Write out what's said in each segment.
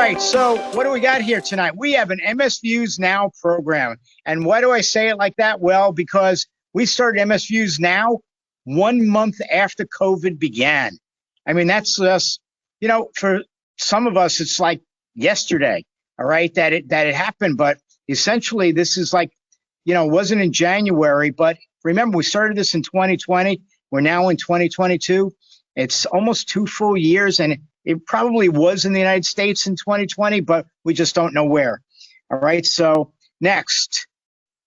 right, so what do we got here tonight? We have an MS Views Now program. And why do I say it like that? Well, because we started MS Views Now 1 month after COVID began. I mean, that's just, for some of us, it's like yesterday, all right, that it happened. But essentially, this is like, it wasn't in January. But remember, we started this in 2020. We're now in 2022. It's almost 2 full years, and it probably was in the United States in 2020, but we just don't know where. All right, so next.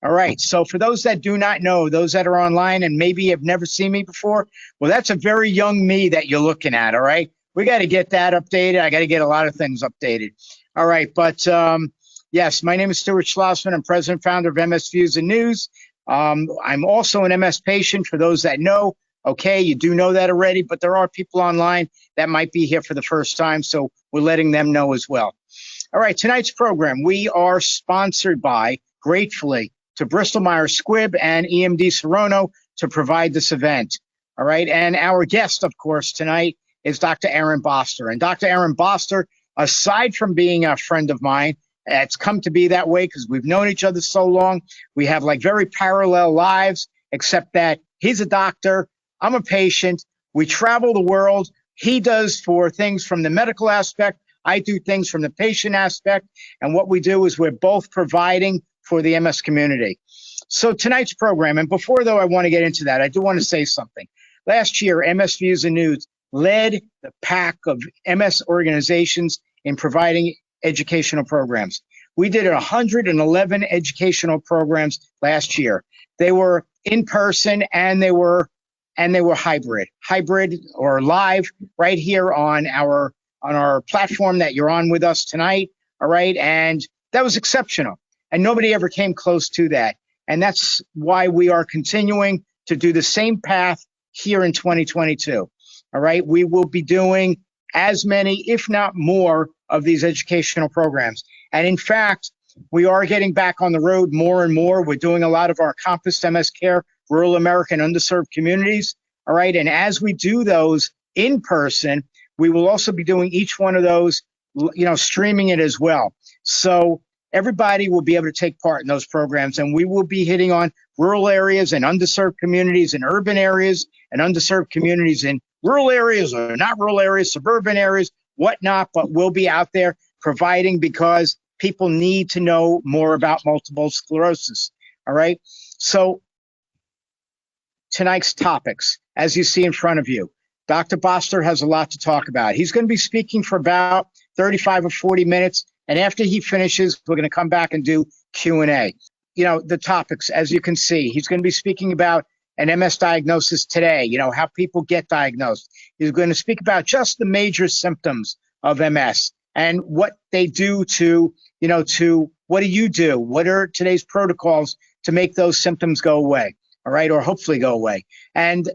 All right, so for those that do not know, those that are online and maybe have never seen me before, well, that's a very young me that you're looking at, all right? We got to get that updated. I got to get a lot of things updated. All right, but yes, my name is Stuart Schlossman. I'm president and founder of MS Views and News. I'm also an MS patient, for those that know. Okay, you do know that already, but there are people online that might be here for the first time, so we're letting them know as well. All right, tonight's program, we are sponsored by, gratefully, to Bristol-Myers Squibb and EMD Serono to provide this event. All right, and our guest, of course, tonight is Dr. Aaron Boster. And Dr. Aaron Boster, aside from being a friend of mine, it's come to be that way because we've known each other so long. We have like very parallel lives, except that he's a doctor, I'm a patient. We travel the world. He does for things from the medical aspect. I do things from the patient aspect. And what we do is we're both providing for the MS community. So tonight's program, and before though I want to get into that, I do want to say something. Last year, MS Views and News led the pack of MS organizations in providing educational programs. We did 111 educational programs last year. They were in person and they were hybrid or live right here on our platform that you're on with us tonight. All right. And that was exceptional. And nobody ever came close to that. And that's why we are continuing to do the same path here in 2022. All right. We will be doing as many, if not more, of these educational programs. And in fact, we are getting back on the road more and more. We're doing a lot of our Compass MS Care rural American underserved communities. All right. And as we do those in person, we will also be doing each one of those, streaming it as well. So everybody will be able to take part in those programs, and we will be hitting on rural areas and underserved communities in urban areas and underserved communities in rural areas or not rural areas, suburban areas, whatnot. But we'll be out there providing because people need to know more about multiple sclerosis. All right. So tonight's topics, as you see in front of you, Dr. Boster has a lot to talk about. He's going to be speaking for about 35 or 40 minutes. And after he finishes, we're going to come back and do Q&A. The topics, as you can see, he's going to be speaking about an MS diagnosis today, how people get diagnosed. He's going to speak about just the major symptoms of MS and what they do to what do you do? What are today's protocols to make those symptoms go away? All right, or hopefully go away. And,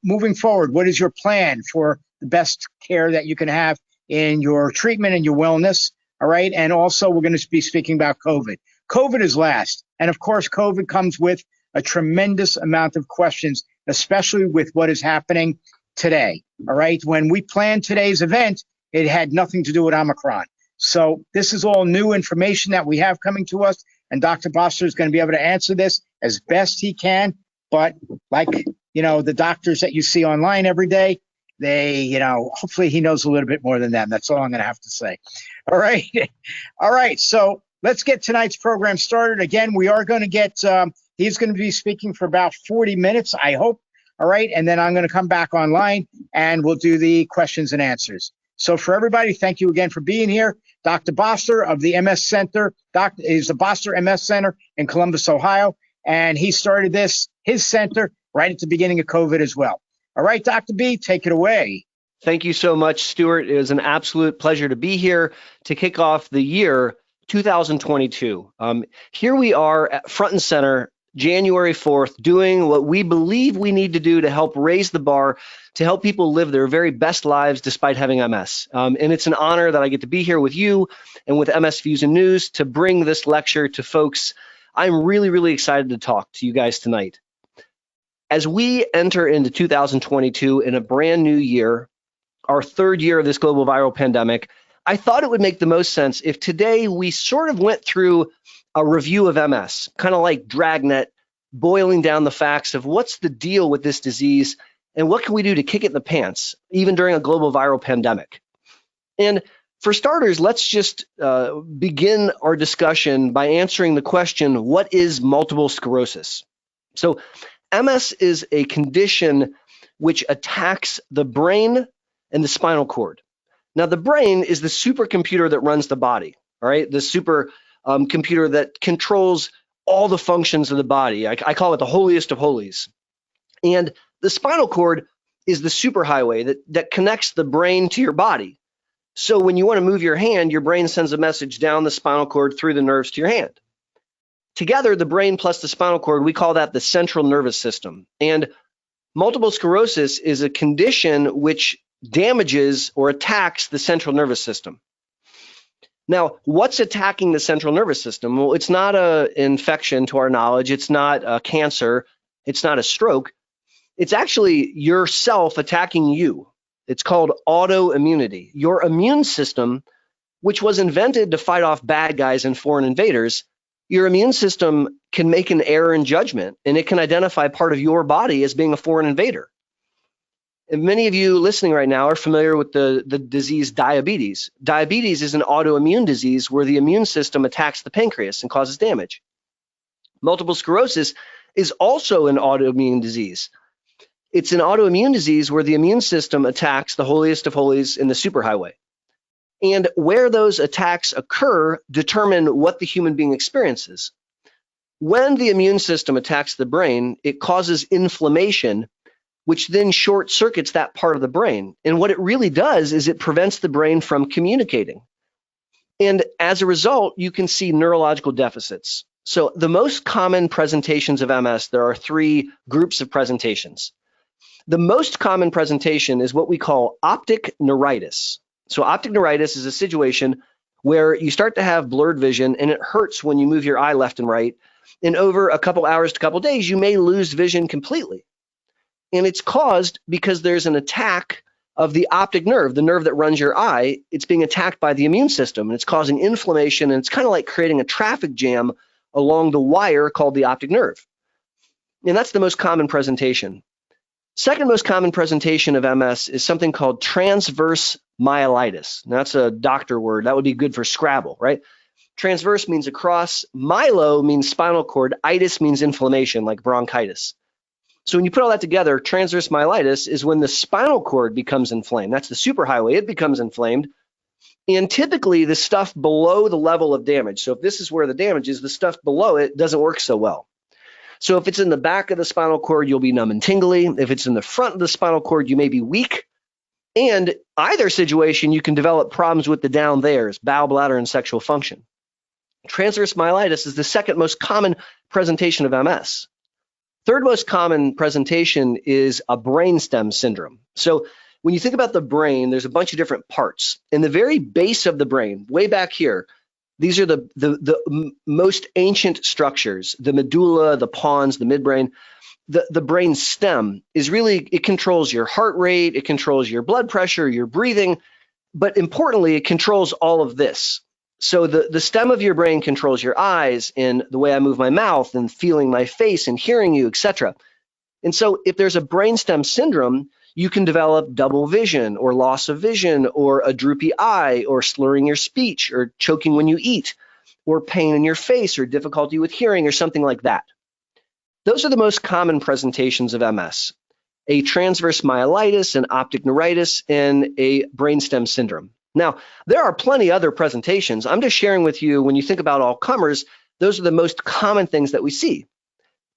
moving forward, what is your plan for the best care that you can have in your treatment and your wellness? All right, and also we're going to be speaking about COVID. COVID is last. And of course, COVID comes with a tremendous amount of questions, especially with what is happening today. All right, when we planned today's event, it had nothing to do with Omicron. So this is all new information that we have coming to us. And Dr. Boster is going to be able to answer this as best he can. But like, the doctors that you see online every day, they, hopefully he knows a little bit more than them. That's all I'm going to have to say. All right. All right. So let's get tonight's program started. Again, we are going to get, he's going to be speaking for about 40 minutes, I hope. All right. And then I'm going to come back online and we'll do the questions and answers. So for everybody, thank you again for being here. Dr. Boster of the MS Center, is the Boster MS Center in Columbus, Ohio. And he started his center, right at the beginning of COVID as well. All right, Dr. B, take it away. Thank you so much, Stuart. It was an absolute pleasure to be here to kick off the year 2022. Here we are at front and center, January 4th, doing what we believe we need to do to help raise the bar, to help people live their very best lives despite having MS. And it's an honor that I get to be here with you and with MS Views and News to bring this lecture to folks. I'm really, really excited to talk to you guys tonight. As we enter into 2022 in a brand new year, our third year of this global viral pandemic, I thought it would make the most sense if today we sort of went through a review of MS, kind of like Dragnet, boiling down the facts of what's the deal with this disease and what can we do to kick it in the pants, even during a global viral pandemic. And for starters, let's just begin our discussion by answering the question, what is multiple sclerosis? So MS is a condition which attacks the brain and the spinal cord. Now, the brain is the supercomputer that runs the body, all right? The super computer that controls all the functions of the body. I call it the holiest of holies. And the spinal cord is the superhighway that connects the brain to your body. So when you want to move your hand, your brain sends a message down the spinal cord through the nerves to your hand. Together, the brain plus the spinal cord, we call that the central nervous system. And multiple sclerosis is a condition which damages or attacks the central nervous system. Now, what's attacking the central nervous system? Well, it's not an infection to our knowledge. It's not a cancer. It's not a stroke. It's actually yourself attacking you. It's called autoimmunity. Your immune system, which was invented to fight off bad guys and foreign invaders, your immune system can make an error in judgment, and it can identify part of your body as being a foreign invader. And many of you listening right now are familiar with the disease diabetes. Diabetes is an autoimmune disease where the immune system attacks the pancreas and causes damage. Multiple sclerosis is also an autoimmune disease. It's an autoimmune disease where the immune system attacks the holiest of holies in the superhighway. And where those attacks occur determine what the human being experiences. When the immune system attacks the brain, it causes inflammation, which then short circuits that part of the brain. And what it really does is it prevents the brain from communicating. And as a result, you can see neurological deficits. So the most common presentations of MS, there are three groups of presentations. The most common presentation is what we call optic neuritis. So optic neuritis is a situation where you start to have blurred vision and it hurts when you move your eye left and right. And over a couple hours to a couple days, you may lose vision completely. And it's caused because there's an attack of the optic nerve, the nerve that runs your eye. It's being attacked by the immune system, and it's causing inflammation, and it's kind of like creating a traffic jam along the wire called the optic nerve. And that's the most common presentation. Second most common presentation of MS is something called transverse myelitis. Now, that's a doctor word. That would be good for Scrabble, right? Transverse means across. Myelo means spinal cord. Itis means inflammation, like bronchitis. So when you put all that together, transverse myelitis is when the spinal cord becomes inflamed. That's the superhighway. It becomes inflamed. And typically, the stuff below the level of damage. So if this is where the damage is, the stuff below it doesn't work so well. So if it's in the back of the spinal cord, you'll be numb and tingly. If it's in the front of the spinal cord, you may be weak. And either situation, you can develop problems with the down theres, bowel, bladder, and sexual function. Transverse myelitis is the second most common presentation of MS. Third most common presentation is a brainstem syndrome. So when you think about the brain, there's a bunch of different parts. In the very base of the brain, way back here, these are the most ancient structures, the medulla, the pons, the midbrain. The brain stem is really, it controls your heart rate, it controls your blood pressure, your breathing, but importantly, it controls all of this. So the stem of your brain controls your eyes and the way I move my mouth and feeling my face and hearing you, etc. And so if there's a brainstem syndrome, you can develop double vision or loss of vision or a droopy eye or slurring your speech or choking when you eat or pain in your face or difficulty with hearing or something like that. Those are the most common presentations of MS, a transverse myelitis, an optic neuritis, and a brainstem syndrome. Now, there are plenty other presentations. I'm just sharing with you, when you think about all comers, those are the most common things that we see.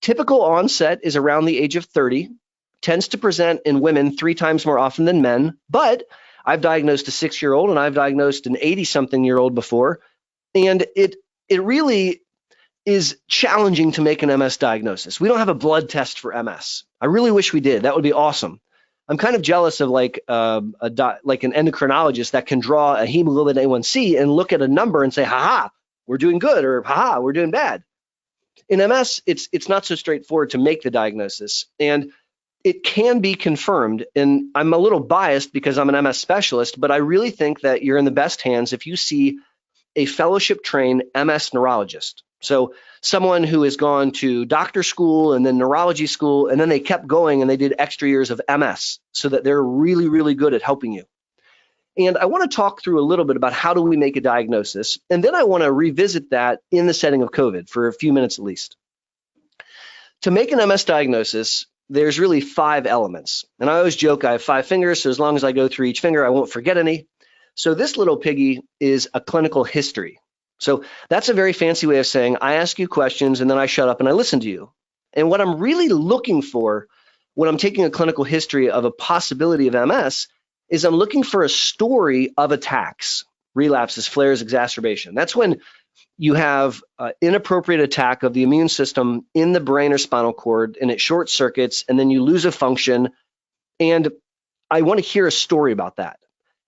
Typical onset is around the age of 30, tends to present in women 3 times more often than men, but I've diagnosed a 6-year-old and I've diagnosed an 80-something-year-old before, and it really is challenging to make an MS diagnosis. We don't have a blood test for MS. I really wish we did. That would be awesome. I'm kind of jealous of like an endocrinologist that can draw a hemoglobin A1C and look at a number and say, ha-ha, we're doing good, or ha-ha, we're doing bad. In MS, it's not so straightforward to make the diagnosis. And it can be confirmed. And I'm a little biased because I'm an MS specialist, but I really think that you're in the best hands if you see a fellowship-trained MS neurologist. So someone who has gone to doctor school and then neurology school, and then they kept going and they did extra years of MS so that they're really, really good at helping you. And I want to talk through a little bit about how do we make a diagnosis, and then I want to revisit that in the setting of COVID for a few minutes at least. To make an MS diagnosis, there's really 5 elements. And I always joke I have 5 fingers, so as long as I go through each finger, I won't forget any. So this little piggy is a clinical history. So that's a very fancy way of saying I ask you questions and then I shut up and I listen to you. And what I'm really looking for when I'm taking a clinical history of a possibility of MS is I'm looking for a story of attacks, relapses, flares, exacerbation. That's when you have inappropriate attack of the immune system in the brain or spinal cord and it short circuits and then you lose a function. And I want to hear a story about that.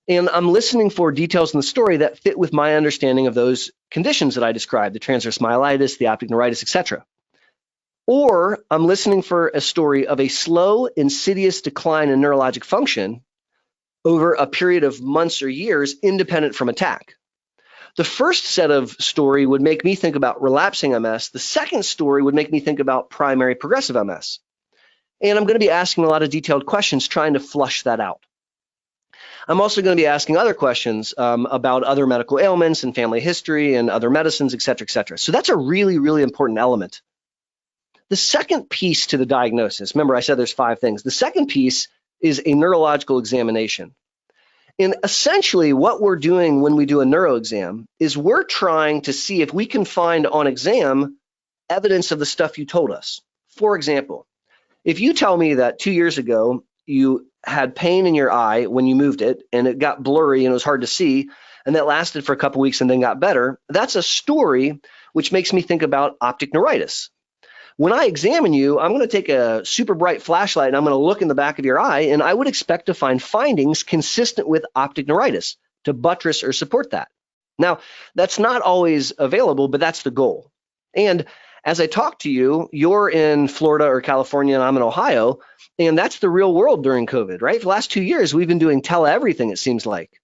And I'm listening for details in the story that fit with my understanding of those conditions that I described, the transverse myelitis, the optic neuritis, etc. Or I'm listening for a story of a slow, insidious decline in neurologic function over a period of months or years independent from attack. The first set of story would make me think about relapsing MS. The second story would make me think about primary progressive MS. And I'm going to be asking a lot of detailed questions trying to flush that out. I'm also going to be asking other questions about other medical ailments and family history and other medicines, et cetera, et cetera. So that's a really, really important element. The second piece to the diagnosis, remember I said there's 5 things. The second piece is a neurological examination. And essentially what we're doing when we do a neuro exam is we're trying to see if we can find on exam evidence of the stuff you told us. For example, if you tell me that 2 years ago you had pain in your eye when you moved it and it got blurry and it was hard to see, and that lasted for a couple weeks and then got better, that's a story which makes me think about optic neuritis. When I examine you, I'm going to take a super bright flashlight and I'm going to look in the back of your eye, and I would expect to find findings consistent with optic neuritis to buttress or support that. Now, that's not always available, but that's the goal. And as I talk to you, you're in Florida or California and I'm in Ohio, and that's the real world during COVID, right? For the last 2 years, we've been doing tele-everything, it seems like.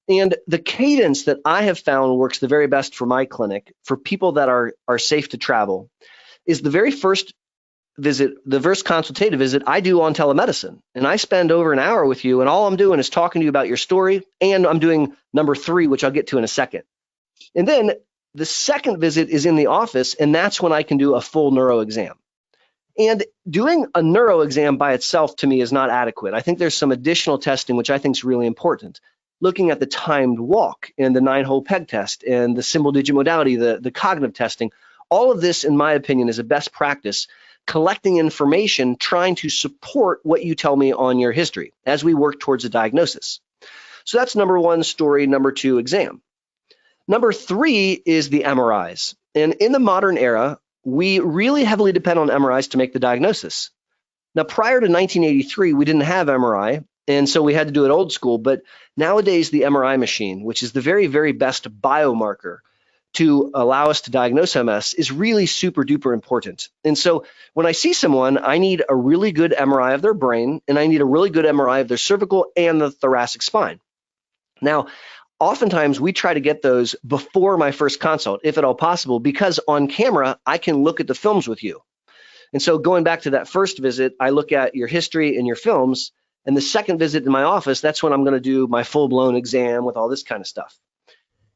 And the cadence that I have found works the very best for my clinic, for people that are safe to travel, is the very first visit, the first consultative visit I do on telemedicine. And I spend over an hour with you, and all I'm doing is talking to you about your story, and I'm doing number 3, which I'll get to in a second. And then the second visit is in the office, and that's when I can do a full neuro exam. And doing a neuro exam by itself to me is not adequate. I think there's some additional testing which I think is really important. Looking at the timed walk and the 9-hole peg test and the symbol digit modality, the cognitive testing, all of this, in my opinion, is a best practice, collecting information, trying to support what you tell me on your history as we work towards a diagnosis. So that's number 1, story. Number 2, exam. Number 3 is the MRIs. And in the modern era, we really heavily depend on MRIs to make the diagnosis. Now, prior to 1983, we didn't have MRI, and so we had to do it old school. But nowadays, the MRI machine, which is the very, very best biomarker to allow us to diagnose MS, is really super duper important. And so when I see someone, I need a really good MRI of their brain, and I need a really good MRI of their cervical and the thoracic spine. Now, oftentimes we try to get those before my first consult, if at all possible, because on camera, I can look at the films with you. And so going back to that first visit, I look at your history and your films, and the second visit in my office, that's when I'm going to do my full-blown exam with all this kind of stuff.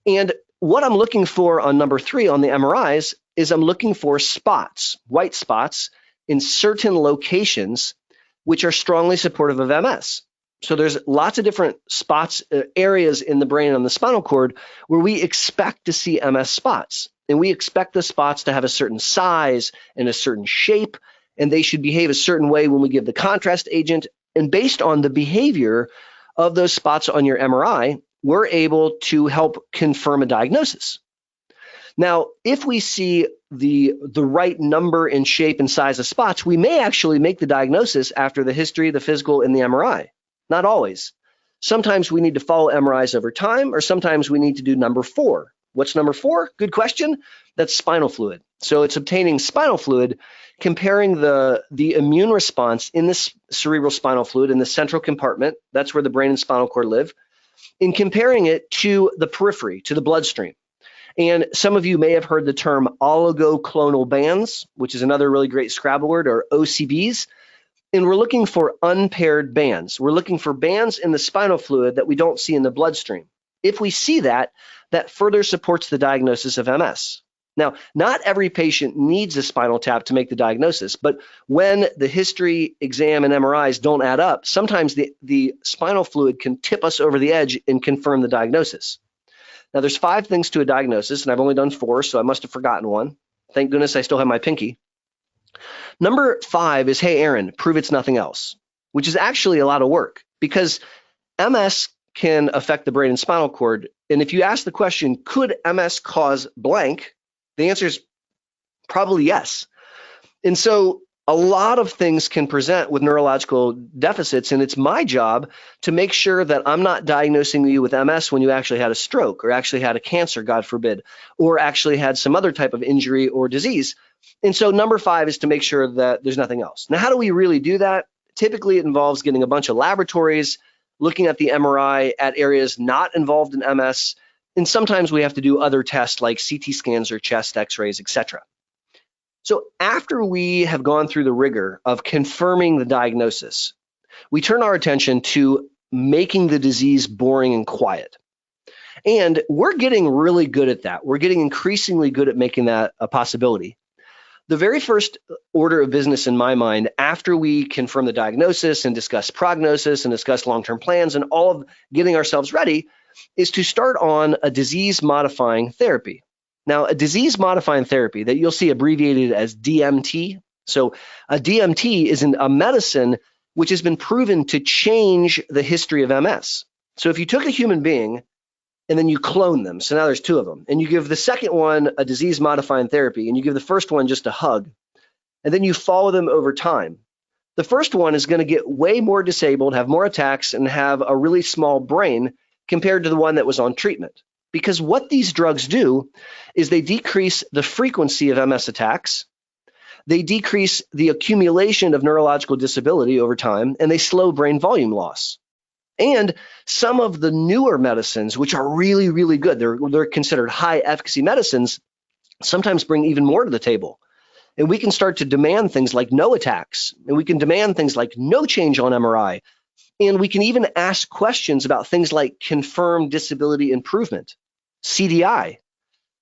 And what I'm looking for on number 3 on the MRIs is I'm looking for spots, white spots, in certain locations which are strongly supportive of MS. So there's lots of different spots, areas in the brain and the spinal cord where we expect to see MS spots. And we expect the spots to have a certain size and a certain shape, and they should behave a certain way when we give the contrast agent. And based on the behavior of those spots on your MRI, we're able to help confirm a diagnosis. Now, if we see the right number and shape and size of spots, we may actually make the diagnosis after the history, the physical, and the MRI. Not always. Sometimes we need to follow MRIs over time, or sometimes we need to do number 4. What's number 4? Good question. That's spinal fluid. So it's obtaining spinal fluid, comparing the immune response in this cerebral spinal fluid in the central compartment, that's where the brain and spinal cord live, and comparing it to the periphery, to the bloodstream. And some of you may have heard the term oligoclonal bands, which is another really great Scrabble word, or OCBs. And we're looking for unpaired bands. We're looking for bands in the spinal fluid that we don't see in the bloodstream. If we see that, that further supports the diagnosis of MS. Now, not every patient needs a spinal tap to make the diagnosis, but when the history, exam, and MRIs don't add up, sometimes the spinal fluid can tip us over the edge and confirm the diagnosis. Now, there's 5 things to a diagnosis, and I've only done 4, so I must have forgotten one. Thank goodness I still have my pinky. Number 5 is, hey, Aaron, prove it's nothing else, which is actually a lot of work because MS can affect the brain and spinal cord. And if you ask the question, could MS cause blank? The answer is probably yes. And so a lot of things can present with neurological deficits, and it's my job to make sure that I'm not diagnosing you with MS when you actually had a stroke or actually had a cancer, God forbid, or actually had some other type of injury or disease. And so number 5 is to make sure that there's nothing else. Now, how do we really do that? Typically, it involves getting a bunch of laboratories, looking at the MRI at areas not involved in MS, and sometimes we have to do other tests like CT scans or chest x-rays, etc. So after we have gone through the rigor of confirming the diagnosis, we turn our attention to making the disease boring and quiet. And we're getting really good at that. We're getting increasingly good at making that a possibility. The very first order of business in my mind, after we confirm the diagnosis and discuss prognosis and discuss long-term plans and all of getting ourselves ready, is to start on a disease-modifying therapy. Now, a disease-modifying therapy that you'll see abbreviated as DMT. So a DMT is a medicine which has been proven to change the history of MS. So if you took a human being and then you clone them, so now there's 2 of them, and you give the second one a disease-modifying therapy, and you give the first one just a hug, and then you follow them over time, the first one is going to get way more disabled, have more attacks, and have a really small brain compared to the one that was on treatment. Because what these drugs do is they decrease the frequency of MS attacks, they decrease the accumulation of neurological disability over time, and they slow brain volume loss. And some of the newer medicines, which are really, really good, they're considered high efficacy medicines, sometimes bring even more to the table. And we can start to demand things like no attacks, and we can demand things like no change on MRI. And we can even ask questions about things like confirmed disability improvement, CDI.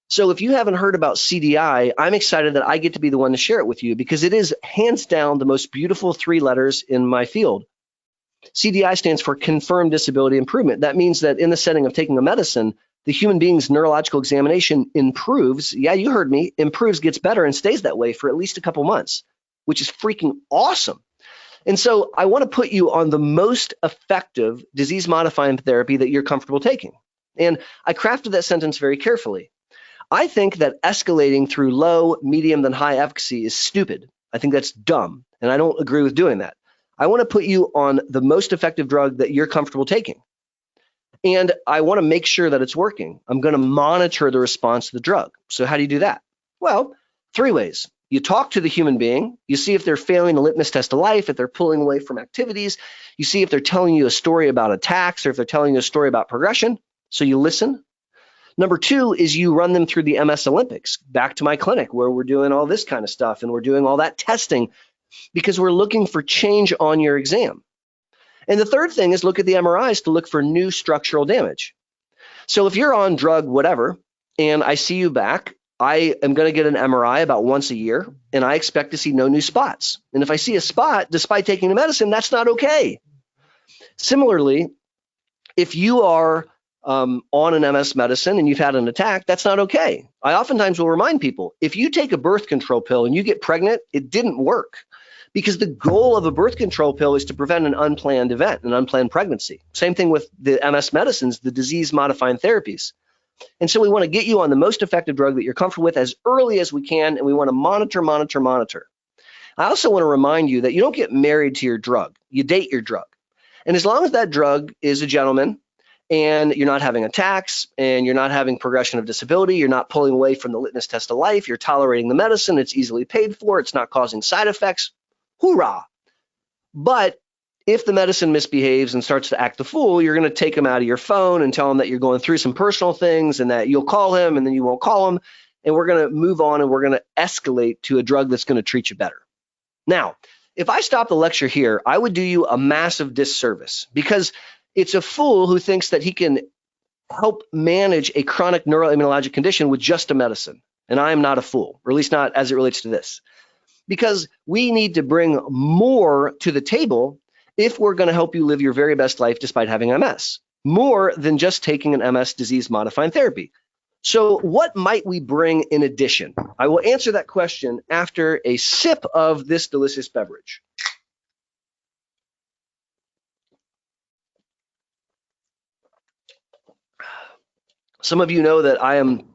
So if you haven't heard about CDI, I'm excited that I get to be the one to share it with you because it is hands down the most beautiful 3 letters in my field. CDI stands for confirmed disability improvement. That means that in the setting of taking a medicine, the human being's neurological examination improves. Yeah, you heard me, improves, gets better, and stays that way for at least a couple months, which is freaking awesome. And so I want to put you on the most effective disease-modifying therapy that you're comfortable taking. And I crafted that sentence very carefully. I think that escalating through low, medium, then high efficacy is stupid. I think that's dumb, and I don't agree with doing that. I want to put you on the most effective drug that you're comfortable taking. And I want to make sure that it's working. I'm going to monitor the response to the drug. So how do you do that? Well, 3 ways. You talk to the human being. You see if they're failing the litmus test of life, if they're pulling away from activities. You see if they're telling you a story about attacks or if they're telling you a story about progression. So you listen. Number 2 is you run them through the MS Olympics, back to my clinic where we're doing all this kind of stuff and we're doing all that testing because we're looking for change on your exam. And the third thing is look at the MRIs to look for new structural damage. So if you're on drug whatever, and I see you back, I am going to get an MRI about once a year, and I expect to see no new spots. And if I see a spot, despite taking the medicine, that's not okay. Similarly, if you are on an MS medicine and you've had an attack, that's not okay. I oftentimes will remind people, if you take a birth control pill and you get pregnant, it didn't work. Because the goal of a birth control pill is to prevent an unplanned event, an unplanned pregnancy. Same thing with the MS medicines, the disease-modifying therapies. And so we want to get you on the most effective drug that you're comfortable with as early as we can, and we want to monitor. I also want to remind you that you don't get married to your drug. You date your drug. And as long as that drug is a gentleman and you're not having attacks, and you're not having progression of disability, you're not pulling away from the litmus test of life, you're tolerating the medicine, it's easily paid for, it's not causing side effects, hoorah. But if the medicine misbehaves and starts to act the fool, you're going to take him out of your phone and tell him that you're going through some personal things and that you'll call him and then you won't call him. And we're going to move on and we're going to escalate to a drug that's going to treat you better. Now, if I stop the lecture here, I would do you a massive disservice because it's a fool who thinks that he can help manage a chronic neuroimmunologic condition with just a medicine. And I am not a fool, or at least not as it relates to this. Because we need to bring more to the table if we're going to help you live your very best life despite having MS, more than just taking an MS disease-modifying therapy. So what might we bring in addition? I will answer that question after a sip of this delicious beverage. Some of you know that I am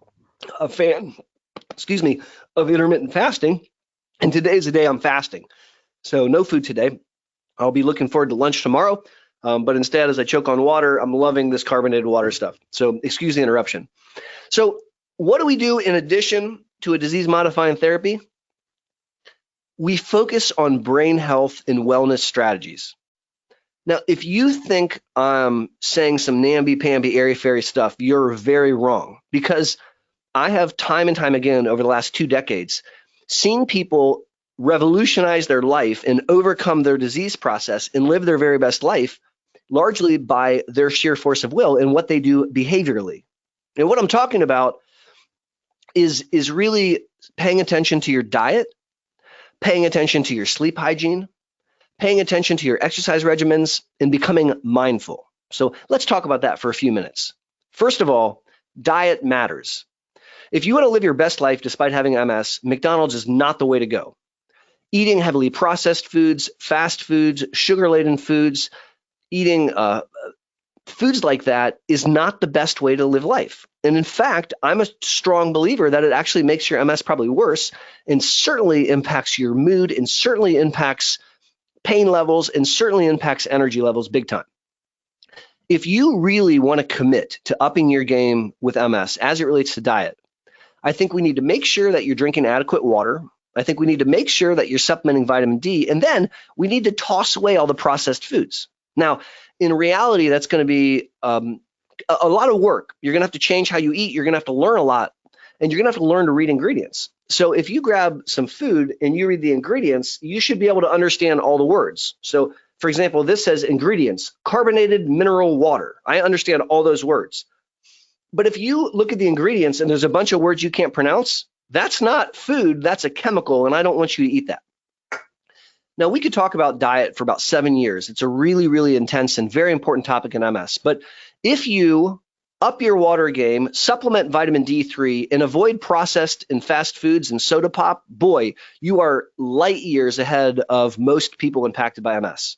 a fan, of intermittent fasting, and today is the day I'm fasting. So no food today. I'll be looking forward to lunch tomorrow, but instead, as I choke on water, I'm loving this carbonated water stuff. So excuse the interruption. So what do we do in addition to a disease-modifying therapy? We focus on brain health and wellness strategies. Now, if you think I'm saying some namby-pamby, airy-fairy stuff, you're very wrong, because I have time and time again over the last 2 decades seen people revolutionize their life and overcome their disease process and live their very best life largely by their sheer force of will and what they do behaviorally. And what I'm talking about is really paying attention to your diet, paying attention to your sleep hygiene, paying attention to your exercise regimens, and becoming mindful. So let's talk about that for a few minutes. First of all, diet matters. If you want to live your best life despite having MS, McDonald's is not the way to go. Eating heavily processed foods, fast foods, sugar-laden foods, eating foods like that is not the best way to live life. And in fact, I'm a strong believer that it actually makes your MS probably worse and certainly impacts your mood and certainly impacts pain levels and certainly impacts energy levels big time. If you really want to commit to upping your game with MS as it relates to diet, I think we need to make sure that you're drinking adequate water. I think we need to make sure that you're supplementing vitamin D, and then we need to toss away all the processed foods. Now, in reality, that's going to be a lot of work. You're going to have to change how you eat. You're going to have to learn a lot, and you're going to have to learn to read ingredients. So if you grab some food and you read the ingredients, you should be able to understand all the words. So, for example, this says ingredients, carbonated mineral water. I understand all those words. But if you look at the ingredients and there's a bunch of words you can't pronounce, that's not food, that's a chemical, and I don't want you to eat that. Now, we could talk about diet for about 7 years. It's a really, really intense and very important topic in MS. But if you up your water game, supplement vitamin D3, and avoid processed and fast foods and soda pop, boy, you are light years ahead of most people impacted by MS.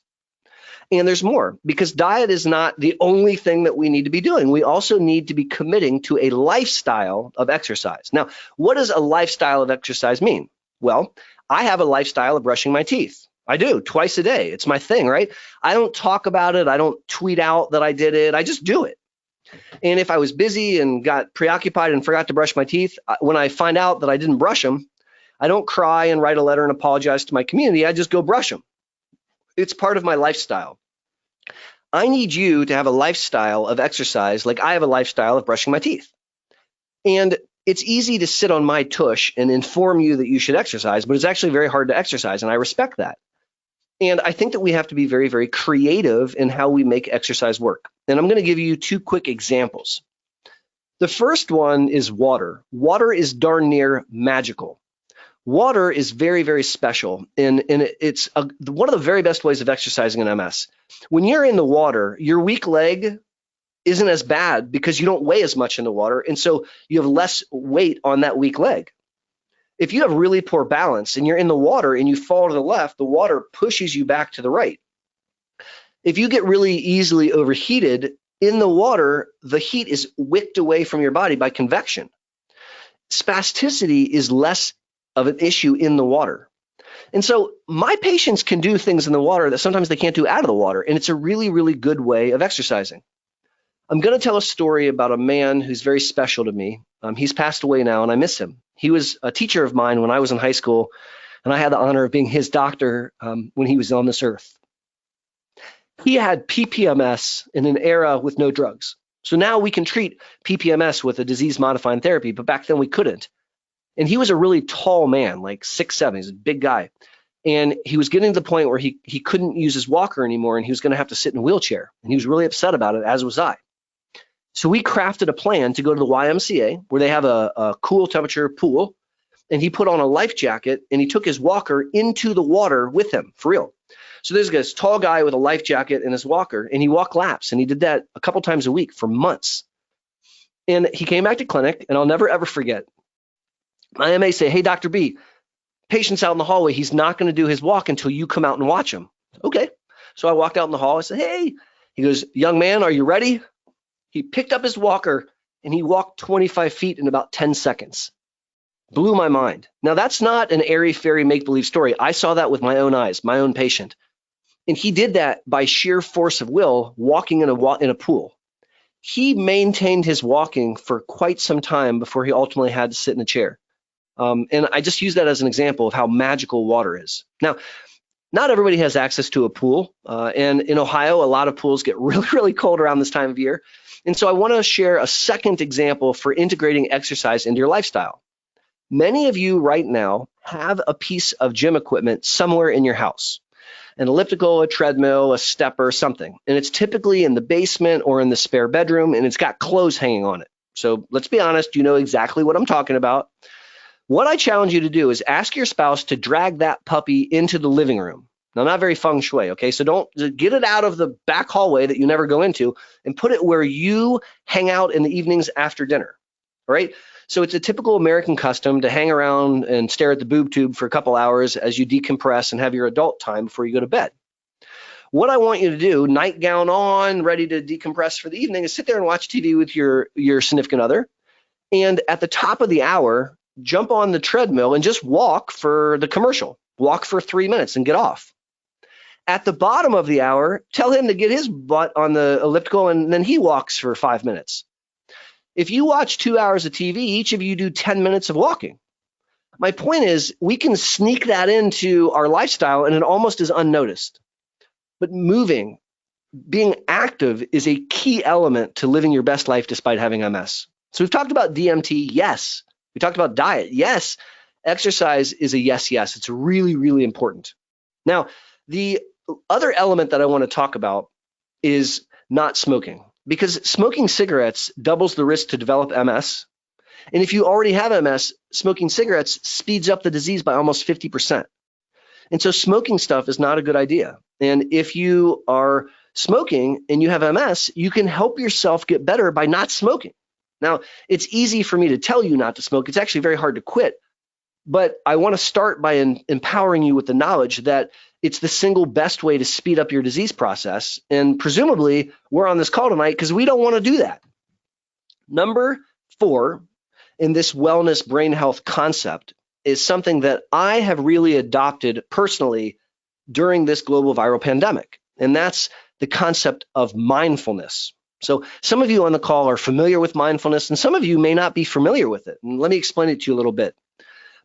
And there's more, because diet is not the only thing that we need to be doing. We also need to be committing to a lifestyle of exercise. Now, what does a lifestyle of exercise mean? Well, I have a lifestyle of brushing my teeth. I do, twice a day. It's my thing, right? I don't talk about it. I don't tweet out that I did it. I just do it. And if I was busy and got preoccupied and forgot to brush my teeth, when I find out that I didn't brush them, I don't cry and write a letter and apologize to my community. I just go brush them. It's part of my lifestyle. I need you to have a lifestyle of exercise like I have a lifestyle of brushing my teeth. And it's easy to sit on my tush and inform you that you should exercise, but it's actually very hard to exercise, and I respect that. And I think that we have to be very, very creative in how we make exercise work. And I'm going to give you 2 quick examples. The first one is water. Water is darn near magical. Water is very, very special, and it's one of the very best ways of exercising in MS. When you're in the water, your weak leg isn't as bad because you don't weigh as much in the water, and so you have less weight on that weak leg. If you have really poor balance and you're in the water and you fall to the left, the water pushes you back to the right. If you get really easily overheated in the water, the heat is wicked away from your body by convection. Spasticity is less of an issue in the water. And so my patients can do things in the water that sometimes they can't do out of the water, and it's a really, really good way of exercising. I'm going to tell a story about a man who's very special to me. He's passed away now, and I miss him. He was a teacher of mine when I was in high school, and I had the honor of being his doctor when he was on this earth. He had PPMS in an era with no drugs. So now we can treat PPMS with a disease-modifying therapy, but back then we couldn't. And he was a really tall man, like 6'7". He's a big guy. And he was getting to the point where he couldn't use his walker anymore, and he was going to have to sit in a wheelchair. And he was really upset about it, as was I. So we crafted a plan to go to the YMCA, where they have a cool temperature pool, and he put on a life jacket, and he took his walker into the water with him, for real. So there's this tall guy with a life jacket and his walker, and he walked laps, and he did that a couple times a week for months. And he came back to clinic, and I'll never, ever forget. My MA say, "Hey, Dr. B, patient's out in the hallway. He's not going to do his walk until you come out and watch him." Okay. So I walked out in the hall. I said, "Hey." He goes, "Young man, are you ready?" He picked up his walker, and he walked 25 feet in about 10 seconds. Blew my mind. Now, that's not an airy-fairy make-believe story. I saw that with my own eyes, my own patient. And he did that by sheer force of will, walking in a pool. He maintained his walking for quite some time before he ultimately had to sit in a chair. And I just use that as an example of how magical water is. Now, not everybody has access to a pool. And in Ohio, a lot of pools get really, really cold around this time of year. And so I want to share a second example for integrating exercise into your lifestyle. Many of you right now have a piece of gym equipment somewhere in your house, an elliptical, a treadmill, a stepper, something. And it's typically in the basement or in the spare bedroom, and it's got clothes hanging on it. So let's be honest, you know exactly what I'm talking about. What I challenge you to do is ask your spouse to drag that puppy into the living room. Now, not very feng shui, okay? So don't get it out of the back hallway that you never go into and put it where you hang out in the evenings after dinner, all right? So it's a typical American custom to hang around and stare at the boob tube for a couple hours as you decompress and have your adult time before you go to bed. What I want you to do, nightgown on, ready to decompress for the evening, is sit there and watch TV with your significant other. And at the top of the hour, jump on the treadmill and just walk for the commercial. Walk for 3 minutes and get off. At the bottom of the hour, tell him to get his butt on the elliptical, and then he walks for 5 minutes. If you watch 2 hours of TV, each of you do 10 minutes of walking. My point is, we can sneak that into our lifestyle, and it almost is unnoticed. But moving, being active, is a key element to living your best life despite having MS. So we've talked about DMT, yes. We talked about diet, yes. Exercise is a yes, yes. It's really, really important. Now, the other element that I want to talk about is not smoking, because smoking cigarettes doubles the risk to develop MS. And if you already have MS, smoking cigarettes speeds up the disease by almost 50%. And so smoking stuff is not a good idea. And if you are smoking and you have MS, you can help yourself get better by not smoking. Now, it's easy for me to tell you not to smoke. It's actually very hard to quit. But I want to start by empowering you with the knowledge that it's the single best way to speed up your disease process. And presumably, we're on this call tonight because we don't want to do that. Number 4 in this wellness brain health concept is something that I have really adopted personally during this global viral pandemic. And that's the concept of mindfulness. So some of you on the call are familiar with mindfulness, and some of you may not be familiar with it. And let me explain it to you a little bit.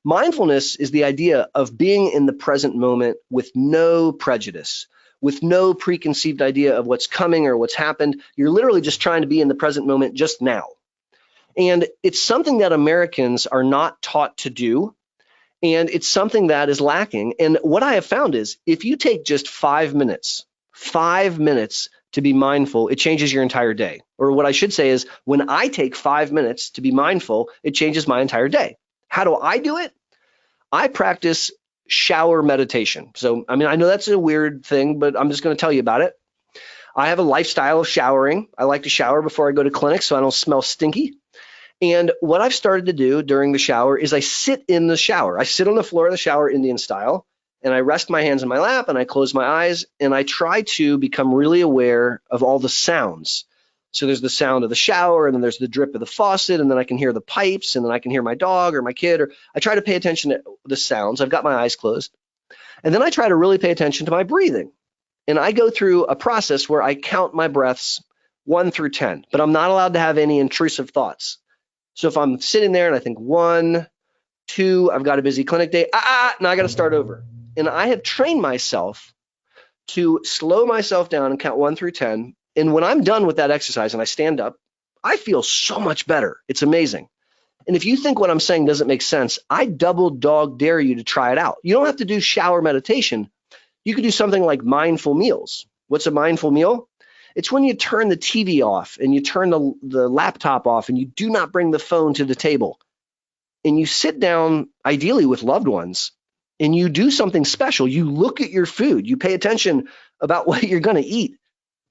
Mindfulness is the idea of being in the present moment with no prejudice, with no preconceived idea of what's coming or what's happened. You're literally just trying to be in the present moment just now. And it's something that Americans are not taught to do, and it's something that is lacking. And what I have found is if you take just 5 minutes to be mindful, it changes your entire day. Or what I should say is when I take 5 minutes to be mindful, it changes my entire day. How do I do it? I practice shower meditation. So, I know that's a weird thing, but I'm just going to tell you about it. I have a lifestyle of showering. I like to shower before I go to clinic so I don't smell stinky. And what I've started to do during the shower is I sit in the shower. I sit on the floor of the shower Indian style, and I rest my hands in my lap and I close my eyes and I try to become really aware of all the sounds. So there's the sound of the shower, and then there's the drip of the faucet, and then I can hear the pipes, and then I can hear my dog or my kid, or I try to pay attention to the sounds. I've got my eyes closed. And then I try to really pay attention to my breathing. And I go through a process where I count my breaths 1 through 10, but I'm not allowed to have any intrusive thoughts. So if I'm sitting there and I think 1, 2, I've got a busy clinic day, now I got to start over. And I have trained myself to slow myself down and count 1 through 10. And when I'm done with that exercise and I stand up, I feel so much better. It's amazing. And if you think what I'm saying doesn't make sense, I double dog dare you to try it out. You don't have to do shower meditation. You could do something like mindful meals. What's a mindful meal? It's when you turn the TV off and you turn the laptop off and you do not bring the phone to the table. And you sit down, ideally with loved ones, and you do something special. You look at your food. You pay attention about what you're going to eat.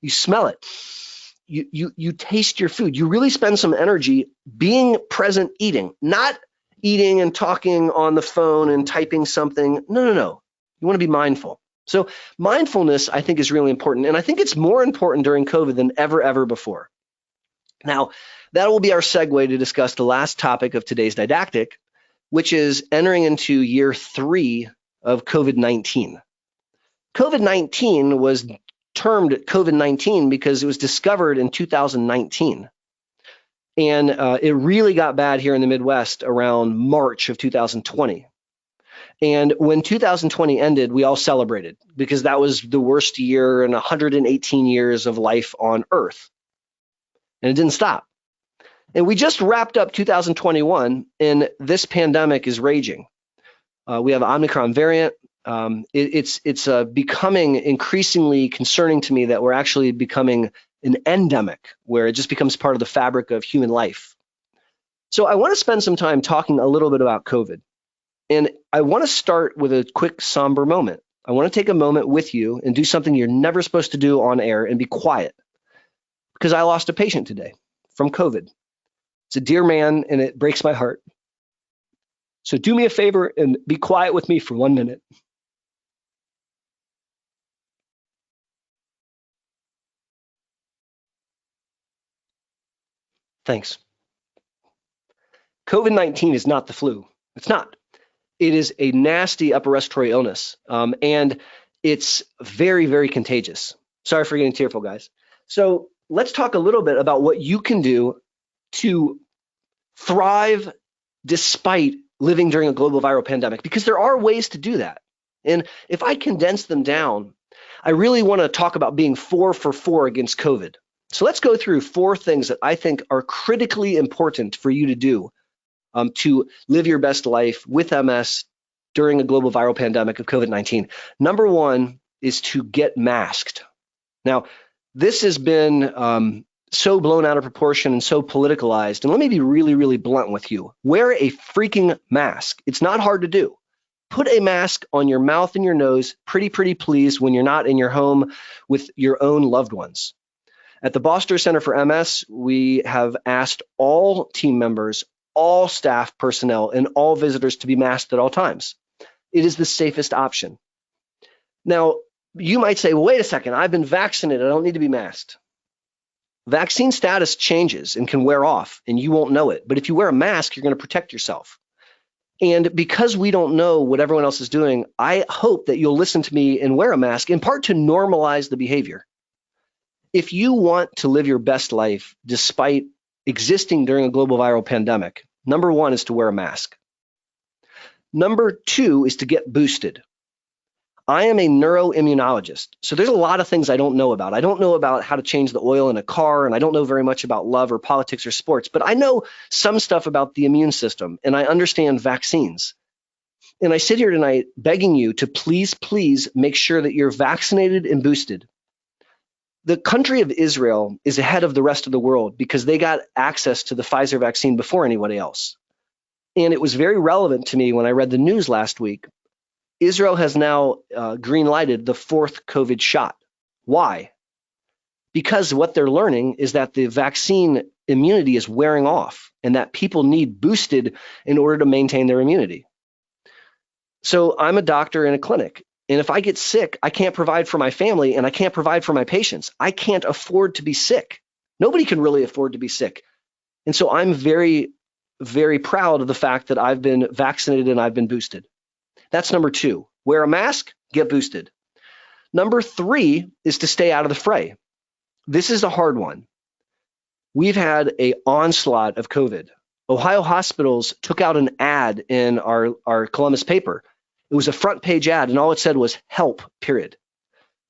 You smell it. You taste your food. You really spend some energy being present eating, not eating and talking on the phone and typing something. No. You want to be mindful. So mindfulness, I think, is really important. And I think it's more important during COVID than ever before. Now, that will be our segue to discuss the last topic of today's didactic, which is entering into year 3 of COVID-19. COVID-19 was termed COVID-19 because it was discovered in 2019. And it really got bad here in the Midwest around March of 2020. And when 2020 ended, we all celebrated because that was the worst year in 118 years of life on Earth. And it didn't stop. And we just wrapped up 2021, and this pandemic is raging. We have Omicron variant. It's becoming increasingly concerning to me that we're actually becoming an endemic, where it just becomes part of the fabric of human life. So I want to spend some time talking a little bit about COVID. And I want to start with a quick somber moment. I want to take a moment with you and do something you're never supposed to do on air and be quiet, because I lost a patient today from COVID. It's a dear man, and it breaks my heart. So do me a favor and be quiet with me for 1 minute. Thanks. COVID-19 is not the flu. It's not. It is a nasty upper respiratory illness, and it's very contagious. Sorry for getting tearful, guys. So let's talk a little bit about what you can do to thrive despite living during a global viral pandemic, because there are ways to do that. And if I condense them down, I really want to talk about being 4 for 4 against COVID. So let's go through 4 things that I think are critically important for you to do to live your best life with MS during a global viral pandemic of COVID-19. Number 1 is to get masked. Now, this has been so blown out of proportion and so politicalized. And let me be really blunt with you. Wear a freaking mask. It's not hard to do. Put a mask on your mouth and your nose, pretty please, when you're not in your home with your own loved ones. At the Boster Center for MS, we have asked all team members, all staff personnel, and all visitors to be masked at all times. It is the safest option. Now, you might say, well, wait a second, I've been vaccinated, I don't need to be masked. Vaccine status changes and can wear off, and you won't know it. But if you wear a mask, you're going to protect yourself. And because we don't know what everyone else is doing, I hope that you'll listen to me and wear a mask, in part to normalize the behavior. If you want to live your best life despite existing during a global viral pandemic, number 1 is to wear a mask. Number 2 is to get boosted. I am a neuro-immunologist, so there's a lot of things I don't know about. I don't know about how to change the oil in a car, and I don't know very much about love or politics or sports, but I know some stuff about the immune system, and I understand vaccines. And I sit here tonight begging you to please make sure that you're vaccinated and boosted. The country of Israel is ahead of the rest of the world because they got access to the Pfizer vaccine before anybody else. And it was very relevant to me when I read the news last week. Israel has now green-lighted the 4th COVID shot. Why? Because what they're learning is that the vaccine immunity is wearing off and that people need boosted in order to maintain their immunity. So I'm a doctor in a clinic, and if I get sick, I can't provide for my family and I can't provide for my patients. I can't afford to be sick. Nobody can really afford to be sick. And so I'm very proud of the fact that I've been vaccinated and I've been boosted. That's number 2. Wear a mask, get boosted. Number 3 is to stay out of the fray. This is a hard one. we've had an onslaught of COVID. Ohio hospitals took out an ad in our Columbus paper. It was a front page ad, and all it said was help, period.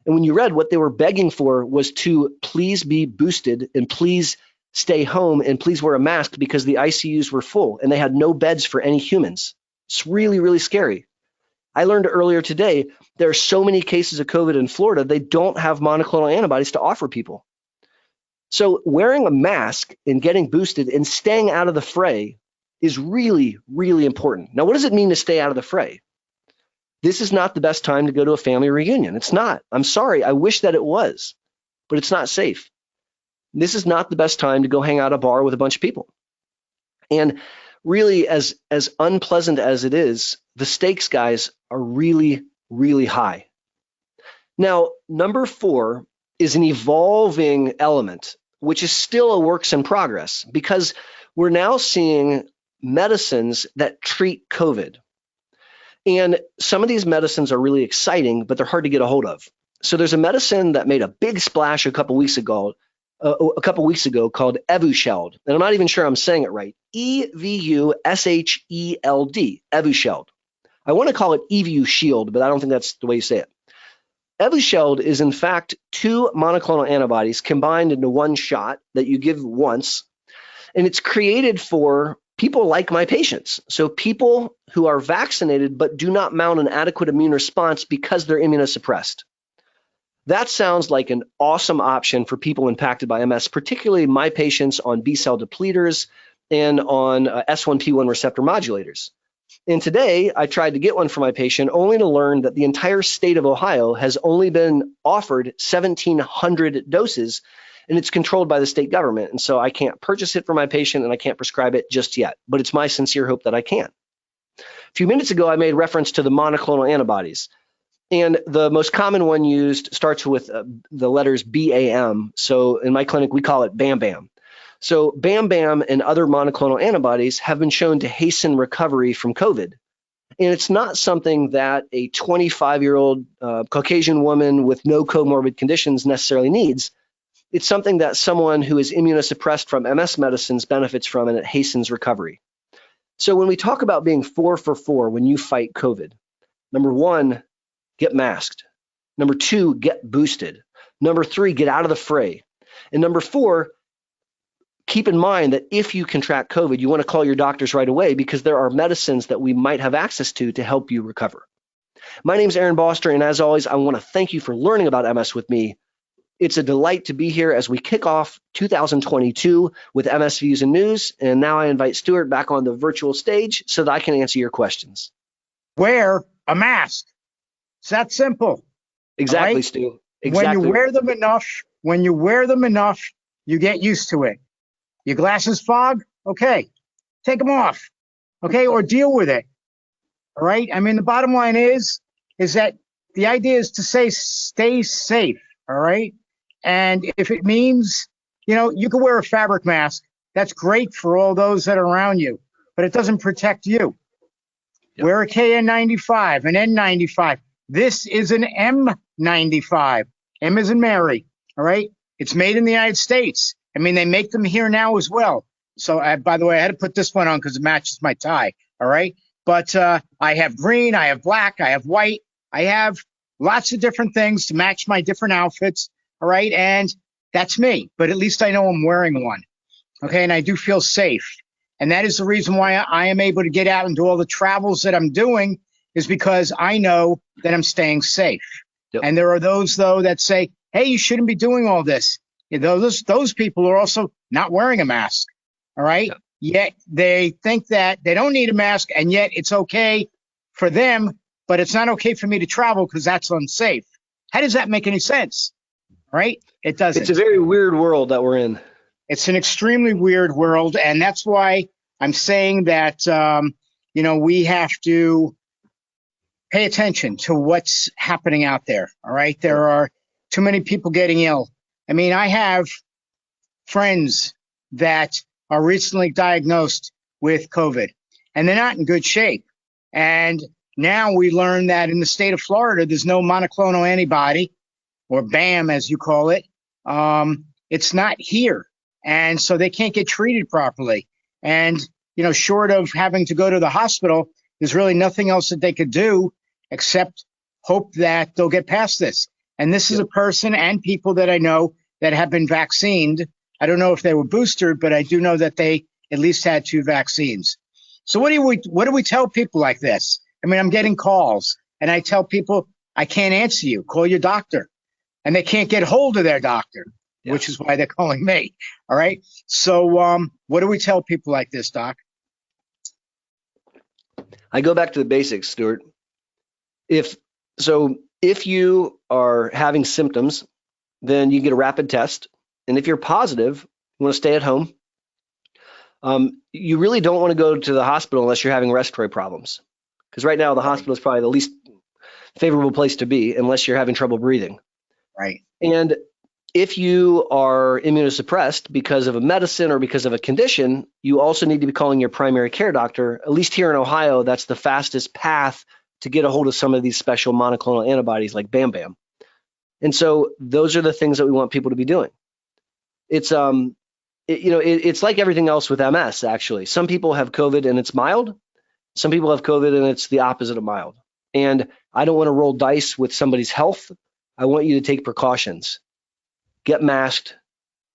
And when you read, what they were begging for was to please be boosted and please stay home and please wear a mask because the ICUs were full and they had no beds for any humans. It's really, really scary. I learned earlier today, there are so many cases of COVID in Florida, they don't have monoclonal antibodies to offer people. So wearing a mask and getting boosted and staying out of the fray is really, really important. Now, what does it mean to stay out of the fray? This is not the best time to go to a family reunion. It's not. I'm sorry. I wish that it was, but it's not safe. This is not the best time to go hang out at a bar with a bunch of people. And really, as unpleasant as it is, the stakes, guys, are really, really high. Now, number 4 is an evolving element, which is still a works in progress, because we're now seeing medicines that treat COVID. And some of these medicines are really exciting, but they're hard to get a hold of. So there's a medicine that made a big splash a couple weeks ago called Evusheld. And I'm not even sure I'm saying it right. Evusheld, Evusheld. I want to call it Evusheld, but I don't think that's the way you say it. Evusheld is in fact 2 monoclonal antibodies combined into one shot that you give once. And it's created for people like my patients. So people who are vaccinated but do not mount an adequate immune response because they're immunosuppressed. That sounds like an awesome option for people impacted by MS, particularly my patients on B-cell depleters and on S1P1 receptor modulators. And today, I tried to get one for my patient only to learn that the entire state of Ohio has only been offered 1,700 doses, and it's controlled by the state government. And so I can't purchase it for my patient and I can't prescribe it just yet, but it's my sincere hope that I can. A few minutes ago, I made reference to the monoclonal antibodies. And the most common one used starts with the letters BAM. So in my clinic, we call it BAM BAM. So BAM BAM and other monoclonal antibodies have been shown to hasten recovery from COVID. And it's not something that a 25-year-old Caucasian woman with no comorbid conditions necessarily needs. It's something that someone who is immunosuppressed from MS medicines benefits from, and it hastens recovery. So when we talk about being 4 for 4 when you fight COVID, number 1, get masked. Number 2, get boosted. Number 3, get out of the fray. And number 4, keep in mind that if you contract COVID, you want to call your doctors right away because there are medicines that we might have access to help you recover. My name is Aaron Boster, and as always, I want to thank you for learning about MS with me. It's a delight to be here as we kick off 2022 with MS Views and News. And now I invite Stuart back on the virtual stage so that I can answer your questions. Wear a mask. It's that simple. Exactly, right? Stu. Exactly. When you wear them enough, you get used to it. Your glasses fog? Okay. Take them off. Okay. Or deal with it. All right. I mean, the bottom line is that the idea is to stay safe. All right. And if it means, you can wear a fabric mask. That's great for all those that are around you, but it doesn't protect you. Yep. Wear a KN95, an N95. This is an M95. M is in Mary. All right. It's made in the United States. I mean, they make them here now as well. So, by the way, I had to put this one on because it matches my tie. All right. But I have green, I have black, I have white. I have lots of different things to match my different outfits. All right. And that's me. But at least I know I'm wearing one. Okay. And I do feel safe. And that is the reason why I am able to get out and do all the travels that I'm doing, is because I know that I'm staying safe. Yep. And there are those, though, that say, hey, you shouldn't be doing all this. Those people are also not wearing a mask. All right. Yep. Yet they think that they don't need a mask, and yet it's okay for them, but it's not okay for me to travel because that's unsafe. How does that make any sense? Right? It doesn't. It's a very weird world that we're in. It's an extremely weird world, and that's why I'm saying that, we have to pay attention to what's happening out there, all right? There are too many people getting ill. I mean, I have friends that are recently diagnosed with COVID, and they're not in good shape. And now we learn that in the state of Florida, there's no monoclonal antibody, or BAM, as you call it. It's not here. And so they can't get treated properly. And, short of having to go to the hospital, there's really nothing else that they could do except hope that they'll get past this. And this is a person and people that I know that have been vaccinated. I don't know if they were boosted, but I do know that they at least had 2 vaccines. So what do we tell people like this? I mean, I'm getting calls and I tell people, I can't answer you. Call your doctor. And they can't get hold of their doctor, which is why they're calling me. All right. So what do we tell people like this, Doc? I go back to the basics, Stuart. If you are having symptoms, then you get a rapid test. And if you're positive, you want to stay at home. You really don't want to go to the hospital unless you're having respiratory problems. Because right now, the hospital is probably the least favorable place to be unless you're having trouble breathing. Right. And if you are immunosuppressed because of a medicine or because of a condition, you also need to be calling your primary care doctor. At least here in Ohio, that's the fastest path to get a hold of some of these special monoclonal antibodies like Bam Bam. And so those are the things that we want people to be doing. It's it's like everything else with MS, actually. Some people have COVID and it's mild. Some people have COVID and it's the opposite of mild. And I don't want to roll dice with somebody's health. I want you to take precautions. Get masked,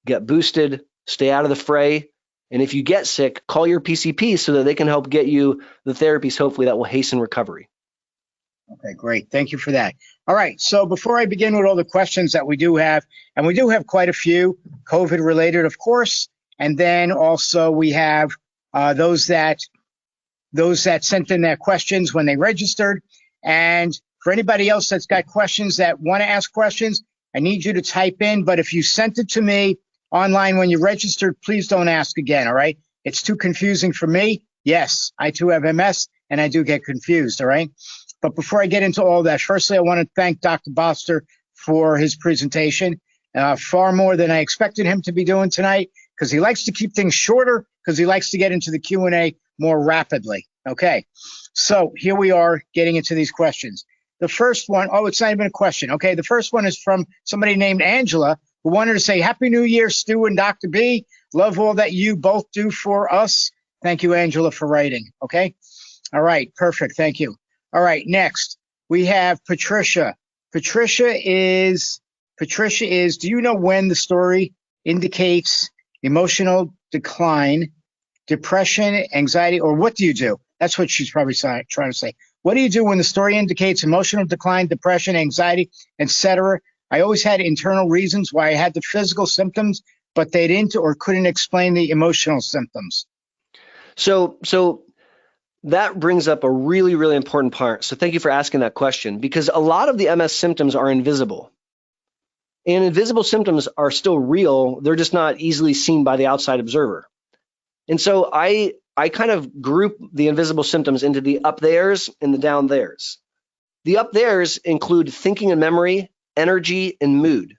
get boosted, stay out of the fray. And if you get sick, call your PCP so that they can help get you the therapies, hopefully, that will hasten recovery. Okay, great. Thank you for that. All right. So before I begin with all the questions that we do have, and we do have quite a few COVID related, of course, and then also we have those that sent in their questions when they registered. And for anybody else that's got questions that want to ask questions, I need you to type in. But if you sent it to me online when you registered, please don't ask again. All right. It's too confusing for me. Yes, I too have MS and I do get confused. All right. But before I get into all that, firstly, I want to thank Dr. Boster for his presentation, far more than I expected him to be doing tonight, because he likes to keep things shorter, because he likes to get into the Q&A more rapidly. Okay, so here we are getting into these questions. The first one, it's not even a question. Okay, the first one is from somebody named Angela, who wanted to say, Happy New Year, Stu and Dr. B. Love all that you both do for us. Thank you, Angela, for writing. Okay, all right, perfect. Thank you. All right, next we have Patricia. Patricia is, do you know when the story indicates emotional decline, depression, anxiety, or what do you do? That's what she's probably trying to say. What do you do when the story indicates emotional decline, depression, anxiety, etc.? I always had internal reasons why I had the physical symptoms, but they didn't or couldn't explain the emotional symptoms. So that brings up a really, really important part. So thank you for asking that question, because a lot of the MS symptoms are invisible. And invisible symptoms are still real. They're just not easily seen by the outside observer. And so I kind of group the invisible symptoms into the up there's and the down there's. The up there's include thinking and memory, energy, and mood.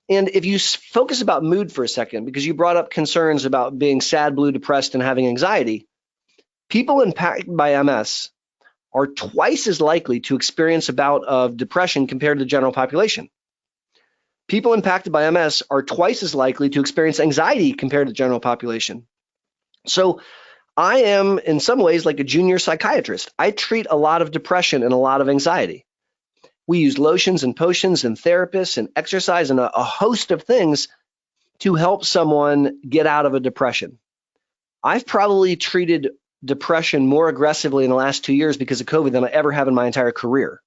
And if you focus about mood for a second, because you brought up concerns about being sad, blue, depressed, and having anxiety, people impacted by MS are twice as likely to experience a bout of depression compared to the general population. People impacted by MS are twice as likely to experience anxiety compared to the general population. So I am, in some ways, like a junior psychiatrist. I treat a lot of depression and a lot of anxiety. We use lotions and potions and therapists and exercise and a host of things to help someone get out of a depression. I've probably treated depression more aggressively in the last 2 years because of COVID than I ever have in my entire career.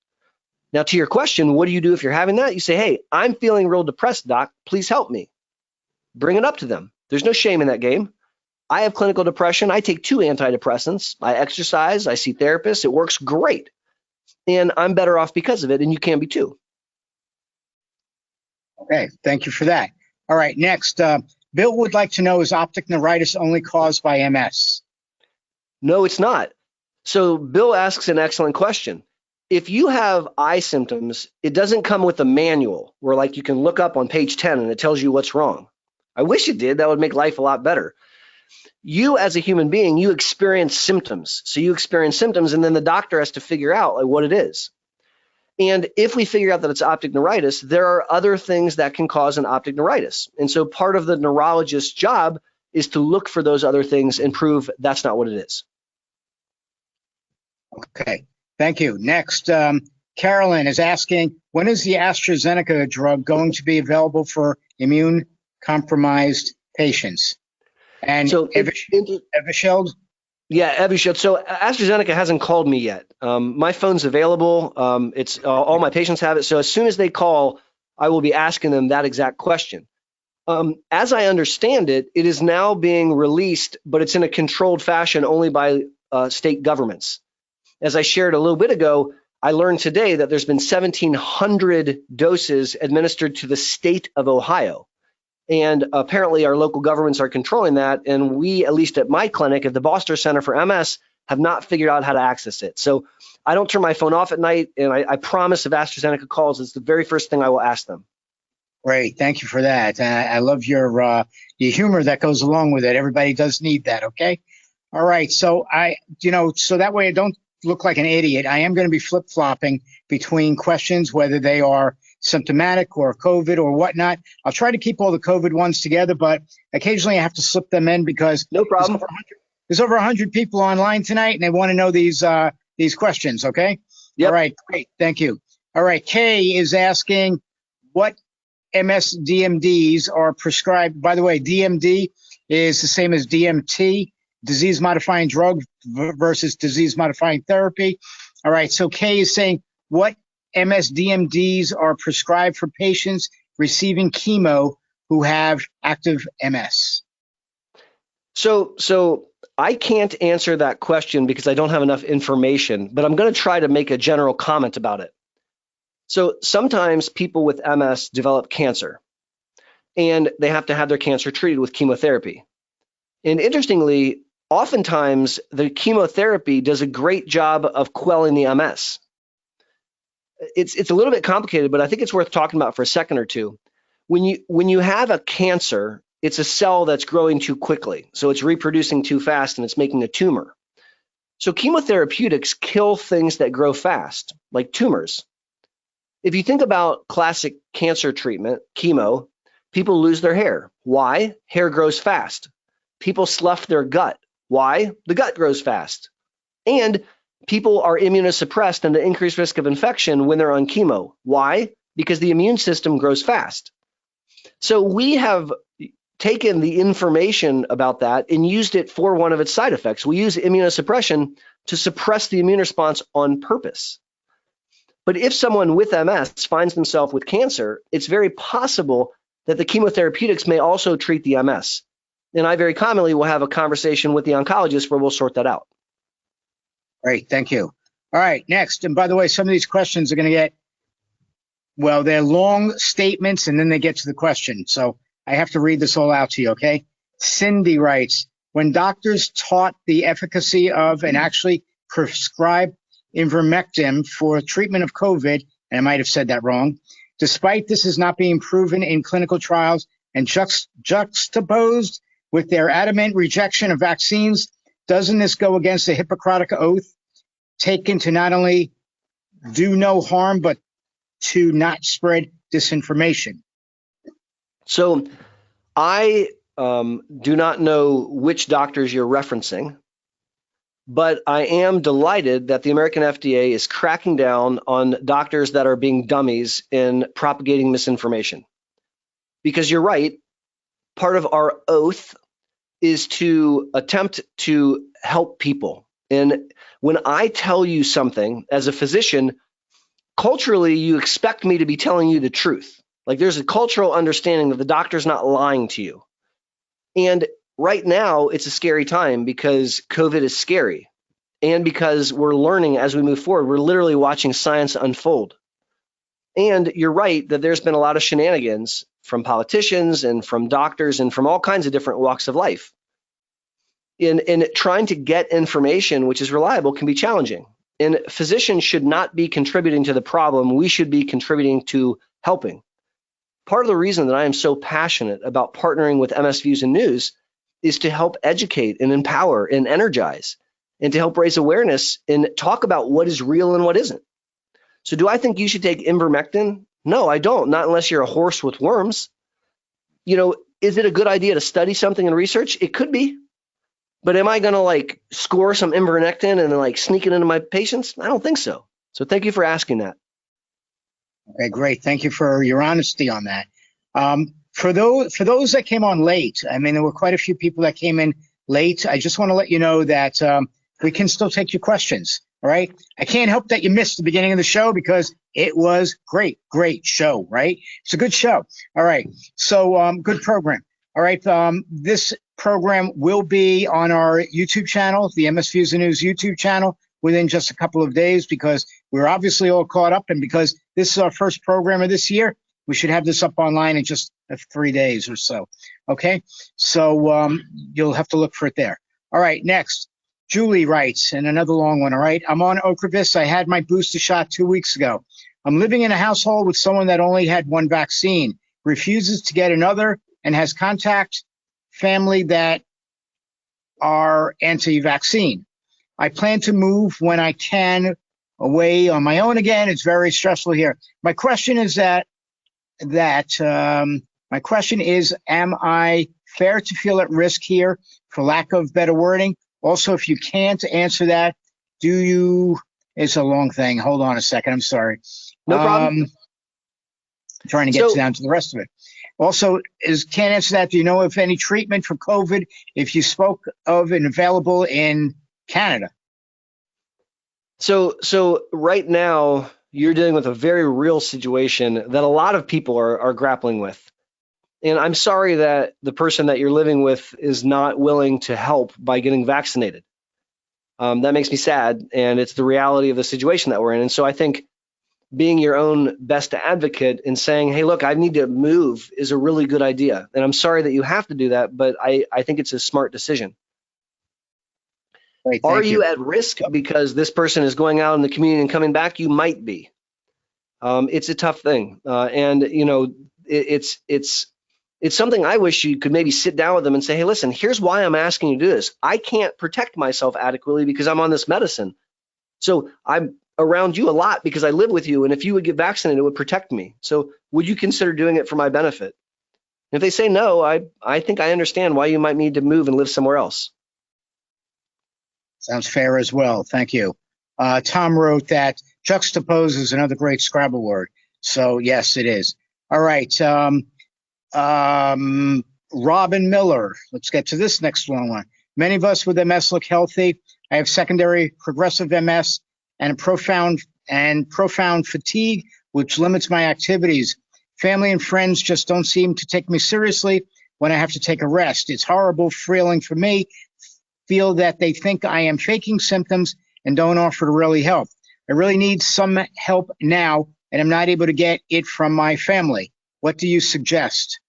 Now, to your question, what do you do if you're having that? You say, hey, I'm feeling real depressed, doc. Please help me. Bring it up to them. There's no shame in that game. I have clinical depression. I take 2 antidepressants. I exercise. I see therapists. It works great. And I'm better off because of it, and you can be too. Okay, thank you for that. All right, next, Bill would like to know, is optic neuritis only caused by MS? No, it's not. So Bill asks an excellent question. If you have eye symptoms, it doesn't come with a manual where like you can look up on page 10 and it tells you what's wrong. I wish it did. That would make life a lot better. You as a human being, you experience symptoms. So you experience symptoms and then the doctor has to figure out like what it is. And if we figure out that it's optic neuritis, there are other things that can cause an optic neuritis. And so part of the neurologist's job is to look for those other things and prove that's not what it is. Okay, thank you. Next, Carolyn is asking, when is the AstraZeneca drug going to be available for immune-compromised patients? And So Evusheld? Yeah, Evusheld. So AstraZeneca hasn't called me yet. My phone's available. It's all my patients have it. So as soon as they call, I will be asking them that exact question. As I understand it, it is now being released, but it's in a controlled fashion only by state governments. As I shared a little bit ago, I learned today that there's been 1,700 doses administered to the state of Ohio. And apparently our local governments are controlling that. And we, at least at my clinic, at the Boster Center for MS, have not figured out how to access it. So I don't turn my phone off at night. And I promise if AstraZeneca calls, it's the very first thing I will ask them. Great, thank you for that. I love your humor that goes along with it. Everybody does need that, okay? All right, so so that way I don't look like an idiot. I am going to be flip-flopping between questions, whether they are symptomatic or COVID or whatnot. I'll try to keep all the COVID ones together, but occasionally I have to slip them in because no problem. There's over 100 people online tonight, and they want to know these questions, okay? Yep. All right, great, thank you. All right, Kay is asking what MS DMDs are prescribed. By the way, DMD is the same as DMT, disease-modifying drug versus disease-modifying therapy. All right, so Kay is saying what MS DMDs are prescribed for patients receiving chemo who have active MS. So I can't answer that question because I don't have enough information, but I'm going to try to make a general comment about it. So sometimes people with MS develop cancer, and they have to have their cancer treated with chemotherapy. And interestingly, oftentimes the chemotherapy does a great job of quelling the MS. It's a little bit complicated, but I think it's worth talking about for a second or two. When you have a cancer, it's a cell that's growing too quickly. So it's reproducing too fast and it's making a tumor. So chemotherapeutics kill things that grow fast, like tumors. If you think about classic cancer treatment, chemo, people lose their hair. Why? Hair grows fast. People slough their gut. Why? The gut grows fast. And people are immunosuppressed and at increased risk of infection when they're on chemo. Why? Because the immune system grows fast. So we have taken the information about that and used it for one of its side effects. We use immunosuppression to suppress the immune response on purpose. But if someone with MS finds themselves with cancer, it's very possible that the chemotherapeutics may also treat the MS. And I very commonly will have a conversation with the oncologist where we'll sort that out. Great, thank you. All right, next. And by the way, some of these questions are going to get, well, they're long statements and then they get to the question. So I have to read this all out to you, okay? Cindy writes, when doctors taught the efficacy of and actually prescribed ivermectin for treatment of COVID, and I might have said that wrong, despite this is not being proven in clinical trials and juxtaposed with their adamant rejection of vaccines, doesn't this go against the Hippocratic oath taken to not only do no harm, but to not spread disinformation? So I do not know which doctors you're referencing, but I am delighted that the American FDA is cracking down on doctors that are being dummies in propagating misinformation. Because you're right, part of our oath is to attempt to help people. And when I tell you something as a physician, culturally, you expect me to be telling you the truth. Like there's a cultural understanding that the doctor's not lying to you. And right now, it's a scary time because COVID is scary. And because we're learning as we move forward, we're literally watching science unfold. And you're right that there's been a lot of shenanigans from politicians and from doctors and from all kinds of different walks of life. In trying to get information which is reliable can be challenging. And physicians should not be contributing to the problem. We should be contributing to helping. Part of the reason that I am so passionate about partnering with MS Views and News is to help educate and empower and energize and to help raise awareness and talk about what is real and what isn't. So do I think you should take ivermectin? No, I don't, not unless you're a horse with worms. Is it a good idea to study something and research? It could be. But am I going to score some ivermectin and then sneak it into my patients? I don't think so. So thank you for asking that. Okay, great. Thank you for your honesty on that. For those that came on late, I mean, there were quite a few people that came in late. I just want to let you know that we can still take your questions. All right. I can't help that you missed the beginning of the show because it was great show, right? It's a good show. All right. So good program. All right. This program will be on our YouTube channel, the MS Views and News YouTube channel, within just a couple of days because we're obviously all caught up. And because this is our first program of this year, we should have this up online in just 3 days or so. Okay. So you'll have to look for it there. All right. Next. Julie writes, and another long one, all right? I'm on Ocrevus. I had my booster shot 2 weeks ago. I'm living in a household with someone that only had one vaccine, refuses to get another, and has contact family that are anti-vaccine. I plan to move when I can away on my own again. It's very stressful here. My question is my question is, am I fair to feel at risk here for lack of better wording? Also, if you can't answer that, it's a long thing. Hold on a second. I'm sorry. No problem. Trying to get down to the rest of it. Also, can't answer that. Do you know if any treatment for COVID, if you spoke of and available in Canada? So right now, you're dealing with a very real situation that a lot of people are grappling with. And I'm sorry that the person that you're living with is not willing to help by getting vaccinated. That makes me sad, and it's the reality of the situation that we're in. And so I think being your own best advocate and saying, hey, look, I need to move is a really good idea. And I'm sorry that you have to do that, but I think it's a smart decision. Great, are you at risk because this person is going out in the community and coming back? You might be. It's a tough thing. And, it's something I wish you could maybe sit down with them and say, hey, listen, here's why I'm asking you to do this. I can't protect myself adequately because I'm on this medicine. So I'm around you a lot because I live with you. And if you would get vaccinated, it would protect me. So would you consider doing it for my benefit? And if they say no, I think I understand why you might need to move and live somewhere else. Sounds fair as well. Thank you. Tom wrote that juxtapose is another great Scrabble word. So yes, it is. All right. Robin Miller. Let's get to this next one. Many of us with MS look healthy. I have secondary progressive MS and profound fatigue, which limits my activities. Family and friends just don't seem to take me seriously when I have to take a rest. It's horrible feeling for me. Feel that they think I am faking symptoms and don't offer to really help. I really need some help now, and I'm not able to get it from my family. What do you suggest?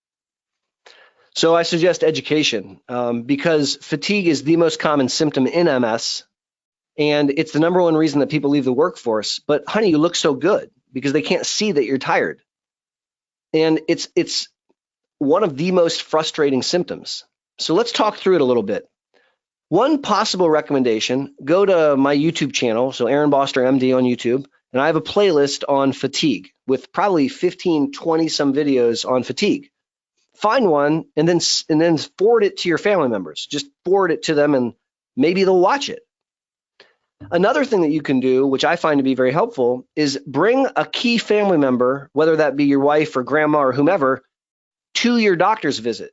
So I suggest education because fatigue is the most common symptom in MS, and it's the number one reason that people leave the workforce. But honey, you look so good because they can't see that you're tired. And it's one of the most frustrating symptoms. So let's talk through it a little bit. One possible recommendation, go to my YouTube channel, so Aaron Boster, MD on YouTube, and I have a playlist on fatigue with probably 15, 20 some videos on fatigue. Find one and then forward it to your family members. Just forward it to them and maybe they'll watch it. Another thing that you can do, which I find to be very helpful, is bring a key family member, whether that be your wife or grandma or whomever, to your doctor's visit.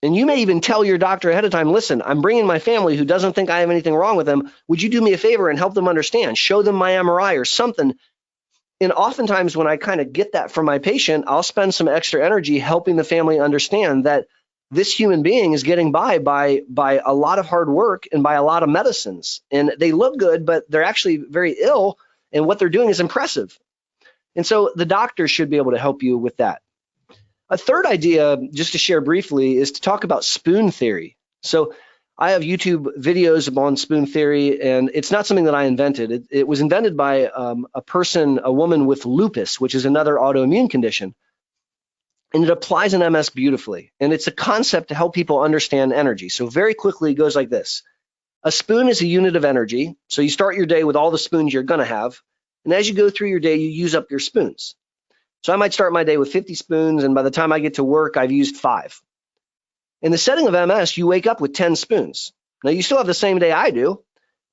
And you may even tell your doctor ahead of time, listen, I'm bringing my family who doesn't think I have anything wrong with them. Would you do me a favor and help them understand? Show them my MRI or something. And oftentimes when I kind of get that from my patient, I'll spend some extra energy helping the family understand that this human being is getting by a lot of hard work and by a lot of medicines. And they look good, but they're actually very ill. And what they're doing is impressive. And so the doctor should be able to help you with that. A third idea, just to share briefly, is to talk about spoon theory. So I have YouTube videos on spoon theory, and it's not something that I invented. It was invented by a woman with lupus, which is another autoimmune condition. And it applies in MS beautifully. And it's a concept to help people understand energy. So very quickly, it goes like this. A spoon is a unit of energy. So you start your day with all the spoons you're going to have. And as you go through your day, you use up your spoons. So I might start my day with 50 spoons, and by the time I get to work, I've used 5. In the setting of MS, you wake up with 10 spoons. Now, you still have the same day I do.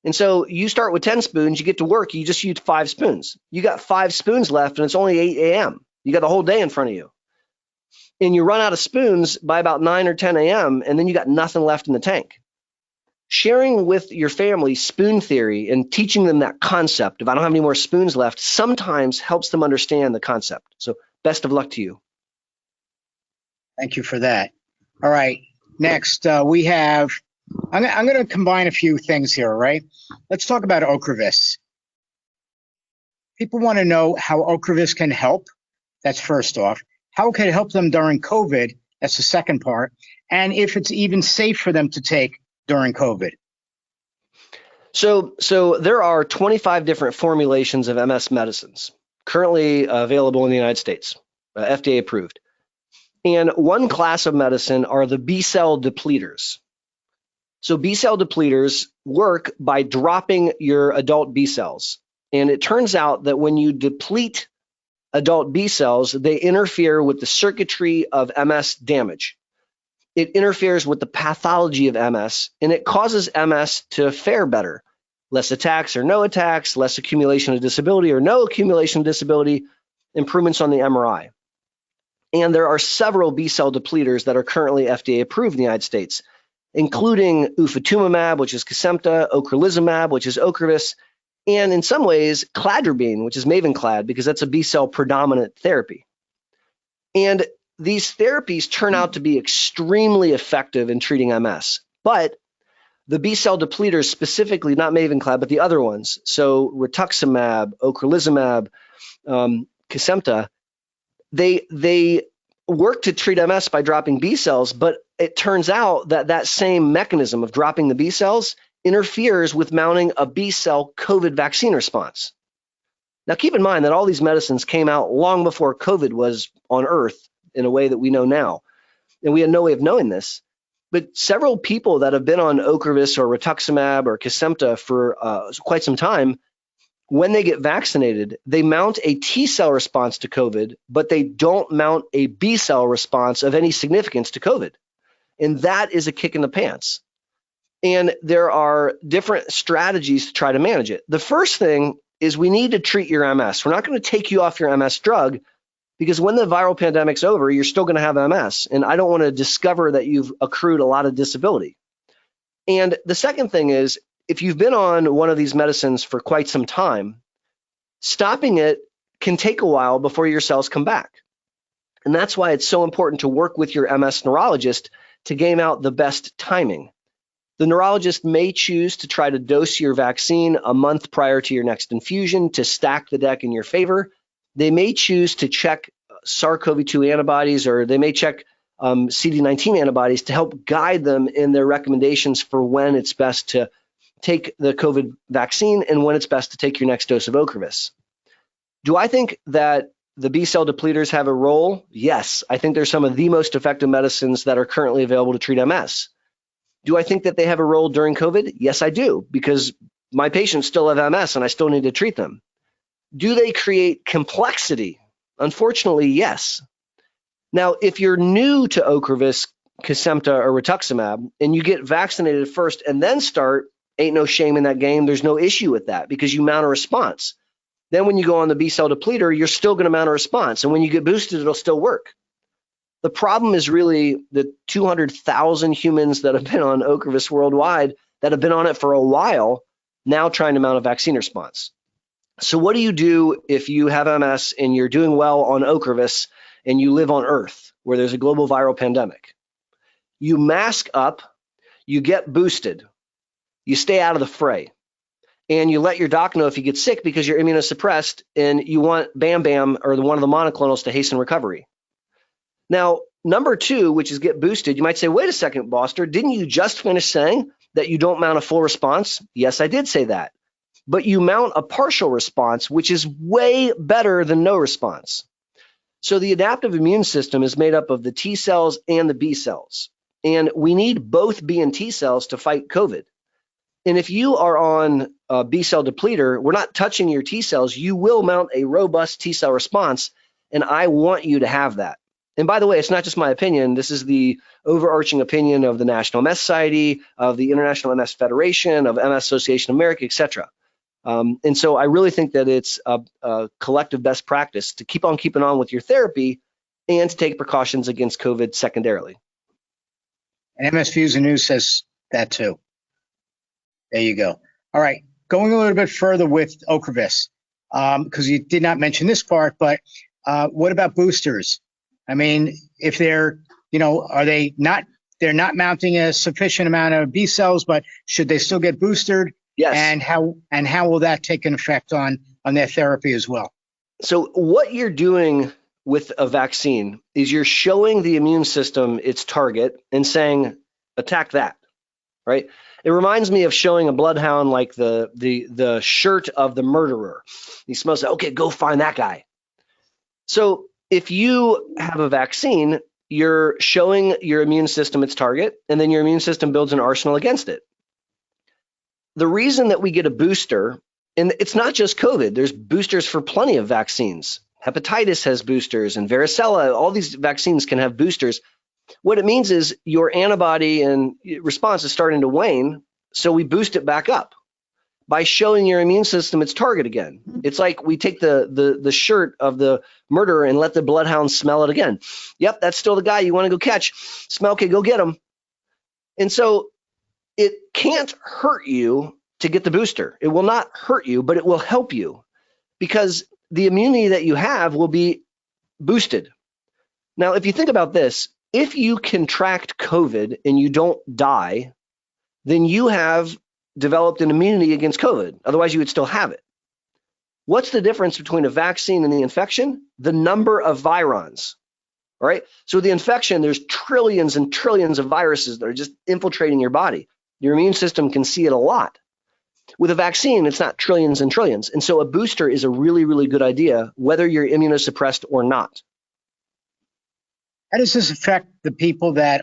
And so you start with 10 spoons, you get to work, you just used 5 spoons. You got 5 spoons left, and it's only 8 a.m. You got the whole day in front of you. And you run out of spoons by about 9 or 10 a.m., and then you got nothing left in the tank. Sharing with your family spoon theory and teaching them that concept of I don't have any more spoons left sometimes helps them understand the concept. So best of luck to you. Thank you for that. All right. Next, we have, I'm going to combine a few things here, right? Let's talk about Ocrevus. People want to know how Ocrevus can help. That's first off. How it can help them during COVID. That's the second part. And if it's even safe for them to take during COVID. So there are 25 different formulations of MS medicines currently available in the United States, FDA approved. And one class of medicine are the B-cell depleters. So B-cell depleters work by dropping your adult B cells. And it turns out that when you deplete adult B cells, they interfere with the circuitry of MS damage. It interferes with the pathology of MS, and it causes MS to fare better. Less attacks or no attacks, less accumulation of disability or no accumulation of disability, improvements on the MRI. And there are several B-cell depleters that are currently FDA approved in the United States, including ufatumumab, which is Kesimpta, ocrelizumab, which is Ocrevus, and in some ways, cladribine, which is Mavenclad, because that's a B-cell predominant therapy. And these therapies turn out to be extremely effective in treating MS, but the B-cell depleters specifically, not Mavenclad, but the other ones, so rituximab, ocrelizumab, Kesimpta, they work to treat MS by dropping B cells, but it turns out that that same mechanism of dropping the B cells interferes with mounting a B-cell COVID vaccine response. Now, keep in mind that all these medicines came out long before COVID was on Earth in a way that we know now, and we had no way of knowing this. But several people that have been on Ocrevus or rituximab or Kesimpta for quite some time, when they get vaccinated, they mount a T-cell response to COVID, but they don't mount a B-cell response of any significance to COVID. And that is a kick in the pants. And there are different strategies to try to manage it. The first thing is we need to treat your MS. We're not going to take you off your MS drug because when the viral pandemic's over, you're still going to have MS. And I don't want to discover that you've accrued a lot of disability. And the second thing is, if you've been on one of these medicines for quite some time, stopping it can take a while before your cells come back. And that's why it's so important to work with your MS neurologist to game out the best timing. The neurologist may choose to try to dose your vaccine a month prior to your next infusion to stack the deck in your favor. They may choose to check SARS-CoV-2 antibodies, or they may check CD19 antibodies to help guide them in their recommendations for when it's best to take the COVID vaccine and when it's best to take your next dose of Ocrevus. Do I think that the B-cell depleters have a role? Yes. I think they're some of the most effective medicines that are currently available to treat MS. Do I think that they have a role during COVID? Yes, I do, because my patients still have MS and I still need to treat them. Do they create complexity? Unfortunately, yes. Now, if you're new to Ocrevus, Kesimpta, or rituximab, and you get vaccinated first and then start, ain't no shame in that game. There's no issue with that because you mount a response. Then when you go on the B-cell depleter, you're still going to mount a response. And when you get boosted, it'll still work. The problem is really the 200,000 humans that have been on Ocrevus worldwide that have been on it for a while, now trying to mount a vaccine response. So what do you do if you have MS and you're doing well on Ocrevus and you live on Earth where there's a global viral pandemic? You mask up, you get boosted, you stay out of the fray, and you let your doc know if you get sick because you're immunosuppressed and you want Bam Bam or one of the monoclonals to hasten recovery. Now, number 2, which is get boosted, you might say, wait a second, Boster, didn't you just finish saying that you don't mount a full response? Yes, I did say that. But you mount a partial response, which is way better than no response. So the adaptive immune system is made up of the T cells and the B cells. And we need both B and T cells to fight COVID. And if you are on B cell depleter, we're not touching your T cells. You will mount a robust T cell response, and I want you to have that. And by the way, it's not just my opinion. This is the overarching opinion of the National MS Society, of the International MS Federation, of MS Association of America, etc. And so I really think that it's a collective best practice to keep on keeping on with your therapy and to take precautions against COVID secondarily. And MS Views and News says that too. There you go. All right, going a little bit further with Ocrevus, because you did not mention this part, but what about boosters? I mean, if they're, are they not, they're not mounting a sufficient amount of B cells, but should they still get boosted? Yes. And how will that take an effect on their therapy as well? So what you're doing with a vaccine is you're showing the immune system its target and saying, attack that, right? It reminds me of showing a bloodhound like the shirt of the murderer. He smells like, okay, go find that guy. So if you have a vaccine, you're showing your immune system its target, and then your immune system builds an arsenal against it. The reason that we get a booster, and it's not just COVID, there's boosters for plenty of vaccines. Hepatitis has boosters, and varicella, all these vaccines can have boosters. What it means is your antibody and response is starting to wane, so we boost it back up by showing your immune system its target again. It's like we take the shirt of the murderer and let the bloodhound smell it again. Yep, that's still the guy you want to go catch. Smell, okay, go get him. And so it can't hurt you to get the booster. It will not hurt you, but it will help you because the immunity that you have will be boosted. Now, if you think about this, if you contract COVID and you don't die, then you have developed an immunity against COVID. Otherwise, you would still have it. What's the difference between a vaccine and the infection? The number of virons, all right? So the infection, there's trillions and trillions of viruses that are just infiltrating your body. Your immune system can see it a lot. With a vaccine, it's not trillions and trillions. And so a booster is a really, really good idea, whether you're immunosuppressed or not. How does this affect the people that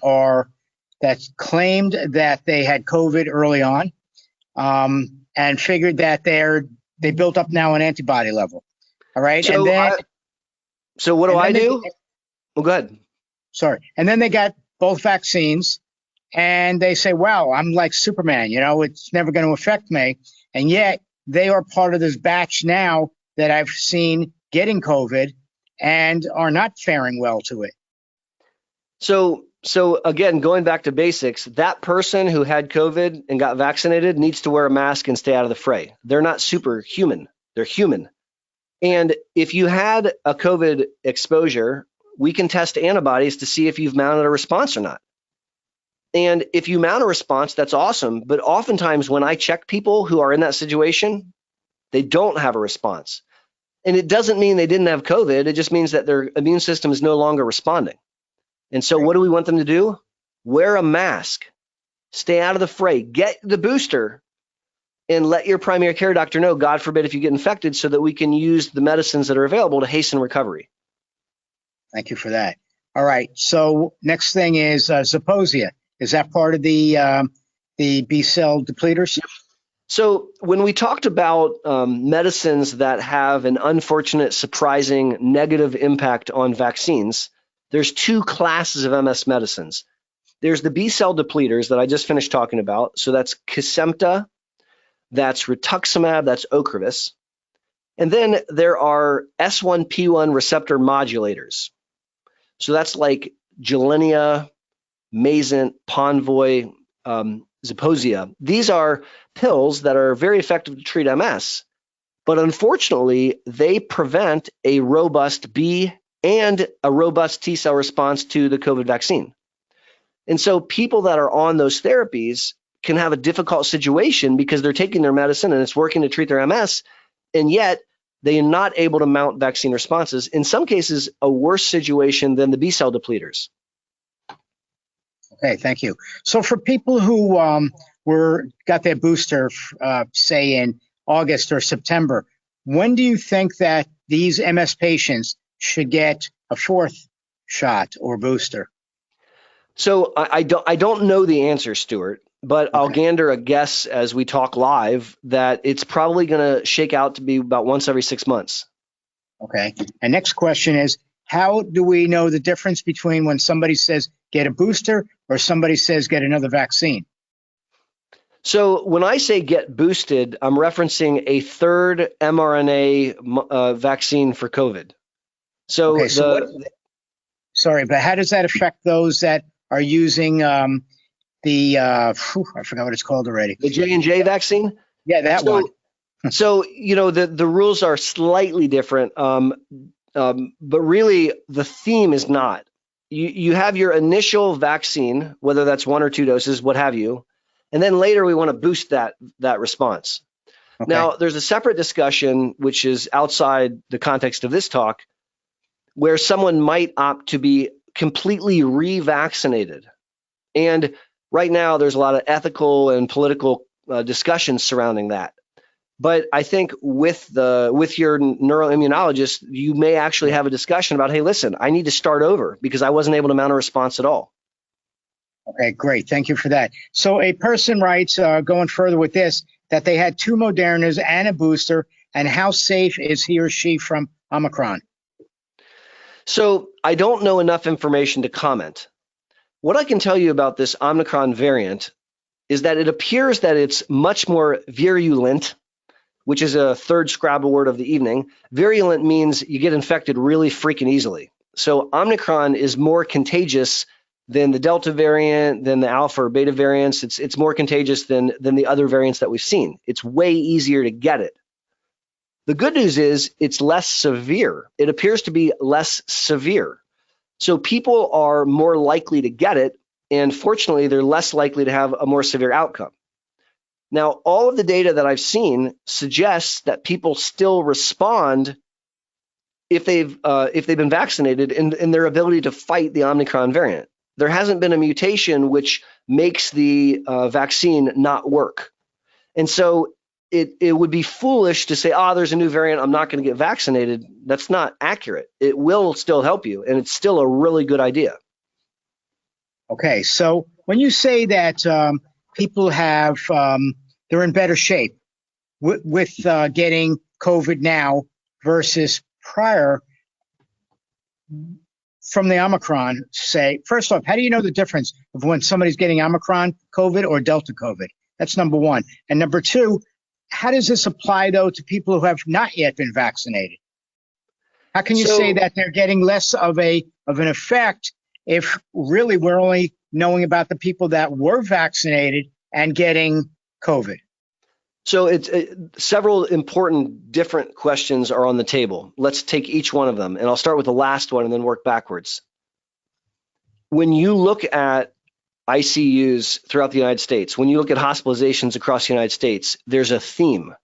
claimed that they had COVID early on and figured that they built up now an antibody level? All right. So, and then, so what do I do? Well, go ahead. Sorry. And then they got both vaccines and they say, wow, I'm like Superman, it's never going to affect me. And yet they are part of this batch now that I've seen getting COVID and are not faring well to it. So again, going back to basics, that person who had COVID and got vaccinated needs to wear a mask and stay out of the fray. They're not superhuman. They're human. And if you had a COVID exposure, we can test antibodies to see if you've mounted a response or not. And if you mount a response, that's awesome. But oftentimes when I check people who are in that situation, they don't have a response. And it doesn't mean they didn't have COVID. It just means that their immune system is no longer responding. And so what do we want them to do? Wear a mask, stay out of the fray, get the booster, and let your primary care doctor know, God forbid, if you get infected, so that we can use the medicines that are available to hasten recovery. Thank you for that. All right. So next thing is Zeposia. Is that part of the B cell depleters? So when we talked about medicines that have an unfortunate, surprising negative impact on vaccines, there's two classes of MS medicines. There's the B cell depleters that I just finished talking about. So that's Kesimpta, that's rituximab, that's Ocrevus. And then there are S1P1 receptor modulators. So that's like Gilenya, Mayzent, Ponvoy, Zeposia. These are pills that are very effective to treat MS, but unfortunately, they prevent a robust B and a robust T cell response to the COVID vaccine. And so people that are on those therapies can have a difficult situation because they're taking their medicine and it's working to treat their MS, and yet they are not able to mount vaccine responses. In some cases, a worse situation than the B cell depleters. Okay, thank you. So for people who got their booster, say in August or September, when do you think that these MS patients should get a fourth shot or booster? So I don't know the answer, Stuart. but I'll Okay. gander a guess as we talk live that it's probably going to shake out to be about once every 6 months. Okay. And next question is, how do we know the difference between when somebody says get a booster or somebody says get another vaccine? So when I say get boosted, I'm referencing a third mRNA vaccine for COVID. So Okay. So sorry, but how does that affect those that are using I forgot what it's called already. the J&J vaccine? Yeah, that one. So the rules are slightly different, but really the theme is not. You have your initial vaccine, whether that's 1 or 2 doses, what have you, and then later we want to boost that response. Okay. Now, there's a separate discussion, which is outside the context of this talk, where someone might opt to be completely revaccinated. And right now, there's a lot of ethical and political discussions surrounding that. But I think with your neuroimmunologist, you may actually have a discussion about, hey, listen, I need to start over because I wasn't able to mount a response at all. Okay, great. Thank you for that. So a person writes, going further with this, that they had 2 Modernas and a booster, and how safe is he or she from Omicron? So I don't know enough information to comment. What I can tell you about this Omicron variant is that it appears that it's much more virulent, which is a third Scrabble word of the evening. Virulent means you get infected really freaking easily. So Omicron is more contagious than the Delta variant, than the Alpha or Beta variants. It's more contagious than the other variants that we've seen. It's way easier to get it. The good news is it's less severe. It appears to be less severe. So people are more likely to get it, and fortunately, they're less likely to have a more severe outcome. Now, all of the data that I've seen suggests that people still respond if they've been vaccinated in their ability to fight the Omicron variant. There hasn't been a mutation which makes the vaccine not work. And so it would be foolish to say, there's a new variant, I'm not going to get vaccinated. That's not accurate. It will still help you, and it's still a really good idea. Okay, so when you say that people have, they're in better shape with getting COVID now versus prior from the Omicron, say, first off, how do you know the difference of when somebody's getting Omicron COVID or Delta COVID? That's number one. And number two, how does this apply, though, to people who have not yet been vaccinated? How can you say that they're getting less of an effect if really we're only knowing about the people that were vaccinated and getting COVID? So it's several important different questions are on the table. Let's take each one of them, and I'll start with the last one and then work backwards. When you look at ICUs throughout the United States, when you look at hospitalizations across the United States, there's a theme.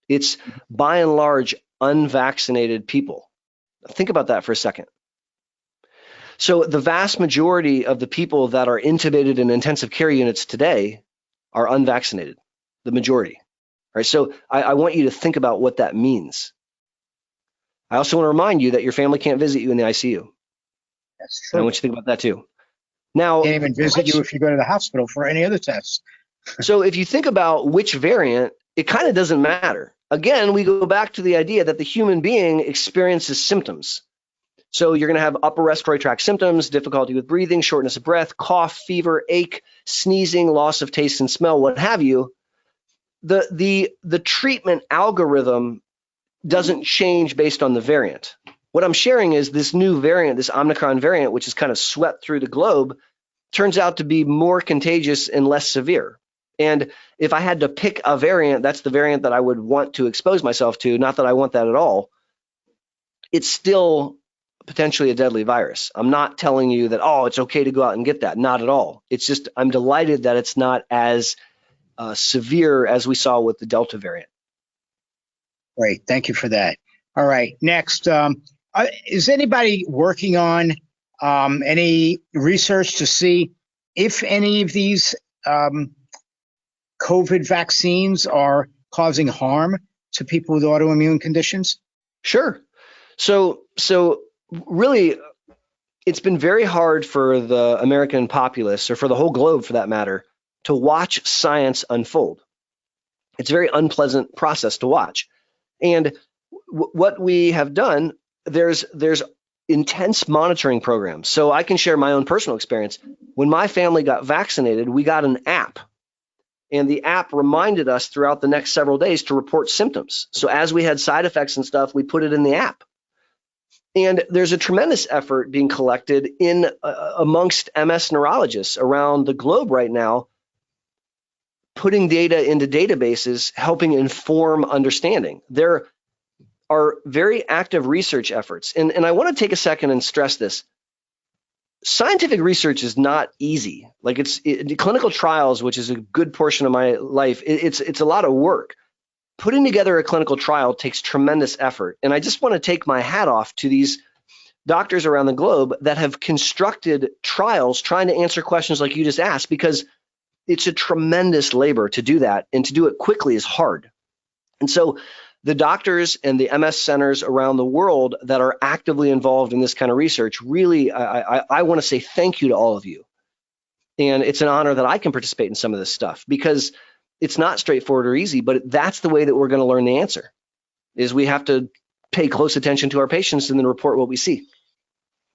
It's by and large unvaccinated people. Think about that for a second. So the vast majority of the people that are intubated in intensive care units today are unvaccinated, the majority. All right, so I want you to think about what that means. I also want to remind you that your family can't visit you in the ICU. That's true. And I want you to think about that too. Now, Can't even visit you if you go to the hospital for any other tests. So if you think about which variant, it kind of doesn't matter. Again, we go back to the idea that the human being experiences symptoms. So you're going to have upper respiratory tract symptoms, difficulty with breathing, shortness of breath, cough, fever, ache, sneezing, loss of taste and smell, what have you. The treatment algorithm doesn't change based on the variant. What I'm sharing is this new variant, this Omicron variant, which is kind of swept through the globe, turns out to be more contagious and less severe. And if I had to pick a variant, that's the variant that I would want to expose myself to, not that I want that at all. It's still potentially a deadly virus. I'm not telling you that, it's okay to go out and get that. Not at all. It's just I'm delighted that it's not as severe as we saw with the Delta variant. Great. Thank you for that. All right. Next, is anybody working on any research to see if any of these COVID vaccines are causing harm to people with autoimmune conditions? Sure. So really, it's been very hard for the American populace, or for the whole globe for that matter, to watch science unfold. It's a very unpleasant process to watch. And what we have done, there's intense monitoring programs. So I can share my own personal experience. When my family got vaccinated, we got an app. And the app reminded us throughout the next several days to report symptoms. So as we had side effects and stuff, we put it in the app. And there's a tremendous effort being collected in amongst MS neurologists around the globe right now, putting data into databases, helping inform understanding. There are very active research efforts. And I want to take a second and stress this. Scientific research is not easy. Like clinical trials, which is a good portion of my life, it's a lot of work. Putting together a clinical trial takes tremendous effort. And I just want to take my hat off to these doctors around the globe that have constructed trials trying to answer questions like you just asked, because it's a tremendous labor to do that, and to do it quickly is hard. And so the doctors and the MS centers around the world that are actively involved in this kind of research, really, I want to say thank you to all of you. And it's an honor that I can participate in some of this stuff, because it's not straightforward or easy, but that's the way that we're going to learn the answer, is we have to pay close attention to our patients and then report what we see.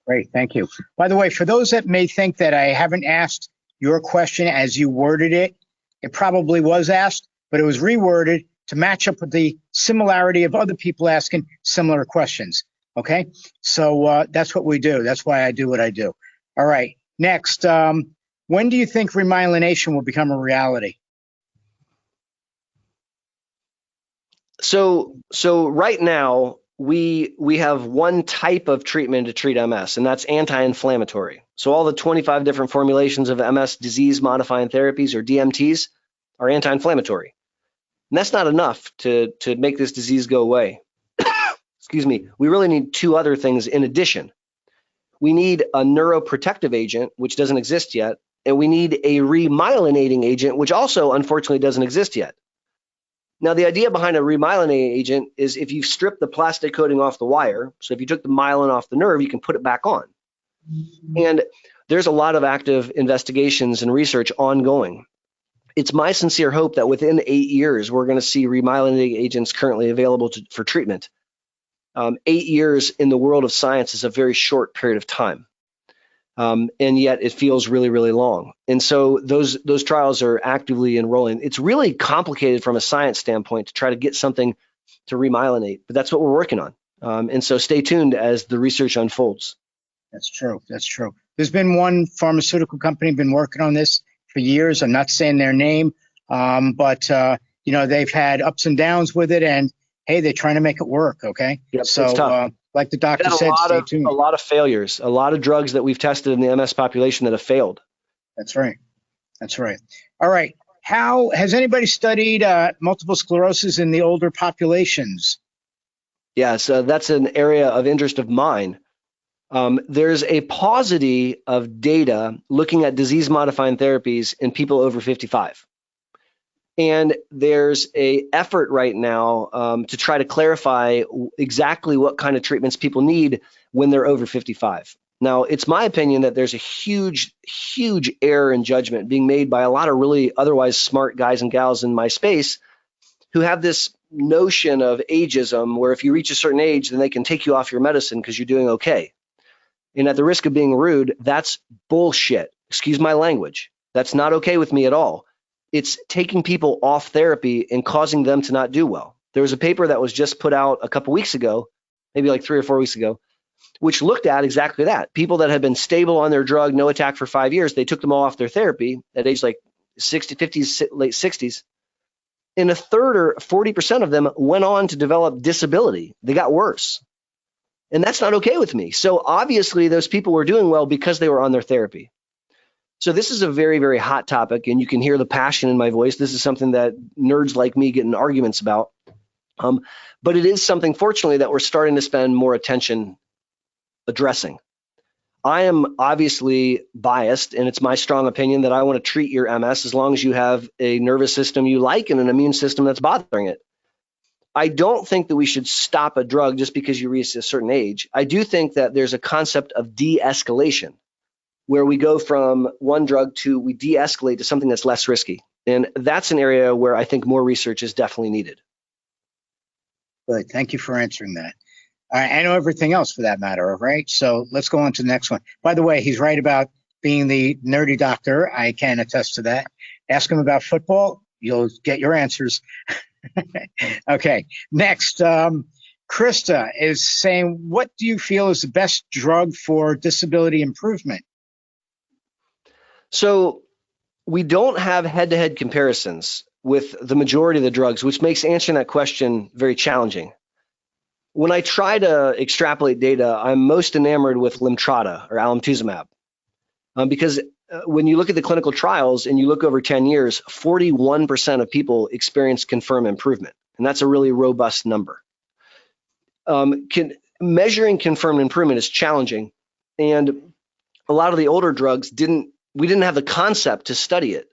Great, thank you. By the way, for those that may think that I haven't asked your question as you worded it, it probably was asked, but it was reworded to match up with the similarity of other people asking similar questions, okay? So that's what we do. That's why I do what I do. All right, next, when do you think remyelination will become a reality? So right now, we have one type of treatment to treat MS, and that's anti-inflammatory. So all the 25 different formulations of MS disease-modifying therapies, or DMTs, are anti-inflammatory. And that's not enough to make this disease go away. Excuse me. We really need two other things in addition. We need a neuroprotective agent, which doesn't exist yet, and we need a remyelinating agent, which also unfortunately doesn't exist yet. Now, the idea behind a remyelinating agent is if you strip the plastic coating off the wire, so if you took the myelin off the nerve, you can put it back on. And there's a lot of active investigations and research ongoing. It's my sincere hope that within 8 years, we're going to see remyelinating agents currently available for treatment. 8 years in the world of science is a very short period of time. And yet it feels really, really long. And so those trials are actively enrolling. It's really complicated from a science standpoint to try to get something to remyelinate, but that's what we're working on. And so stay tuned as the research unfolds. That's true. That's true. There's been one pharmaceutical company been working on this for years. I'm not saying their name, but you know, they've had ups and downs with it, and hey, they're trying to make it work. Okay. Yep, so like the doctor said, stay tuned. A lot of failures, a lot of drugs that we've tested in the MS population that have failed. That's right. That's right. All right. How has anybody studied multiple sclerosis in the older populations? Yeah, so that's an area of interest of mine. There's a paucity of data looking at disease-modifying therapies in people over 55. And there's an effort right now to try to clarify exactly what kind of treatments people need when they're over 55. Now, it's my opinion that there's a huge, huge error in judgment being made by a lot of really otherwise smart guys and gals in my space who have this notion of ageism, where if you reach a certain age, then they can take you off your medicine because you're doing okay. And at the risk of being rude, that's bullshit. Excuse my language. That's not okay with me at all. It's taking people off therapy and causing them to not do well. There was a paper that was just put out a couple weeks ago, maybe like 3 or 4 weeks ago, which looked at exactly that. People that had been stable on their drug, no attack for 5 years, they took them all off their therapy at age like 60, 50s, late 60s. And a third or 40% of them went on to develop disability. They got worse. And that's not okay with me. So obviously those people were doing well because they were on their therapy. So this is a very, very hot topic, and you can hear the passion in my voice. This is something that nerds like me get in arguments about. But it is something, fortunately, that we're starting to spend more attention addressing. I am obviously biased, and it's my strong opinion that I want to treat your MS as long as you have a nervous system you like and an immune system that's bothering it. I don't think that we should stop a drug just because you reach a certain age. I do think that there's a concept of de-escalation, where we go from one drug to we de-escalate to something that's less risky. And that's an area where I think more research is definitely needed. Good. Thank you for answering that. I know everything else for that matter, all right? So let's go on to the next one. By the way, he's right about being the nerdy doctor. I can attest to that. Ask him about football. You'll get your answers. Okay. Next, Krista is saying, what do you feel is the best drug for disability improvement? So we don't have head-to-head comparisons with the majority of the drugs, which makes answering that question very challenging. When I try to extrapolate data, I'm most enamored with Lemtrada or alemtuzumab, because when you look at the clinical trials and you look over 10 years, 41% of people experience confirmed improvement, and that's a really robust number. Measuring confirmed improvement is challenging, and a lot of the older drugs we didn't have the concept to study it.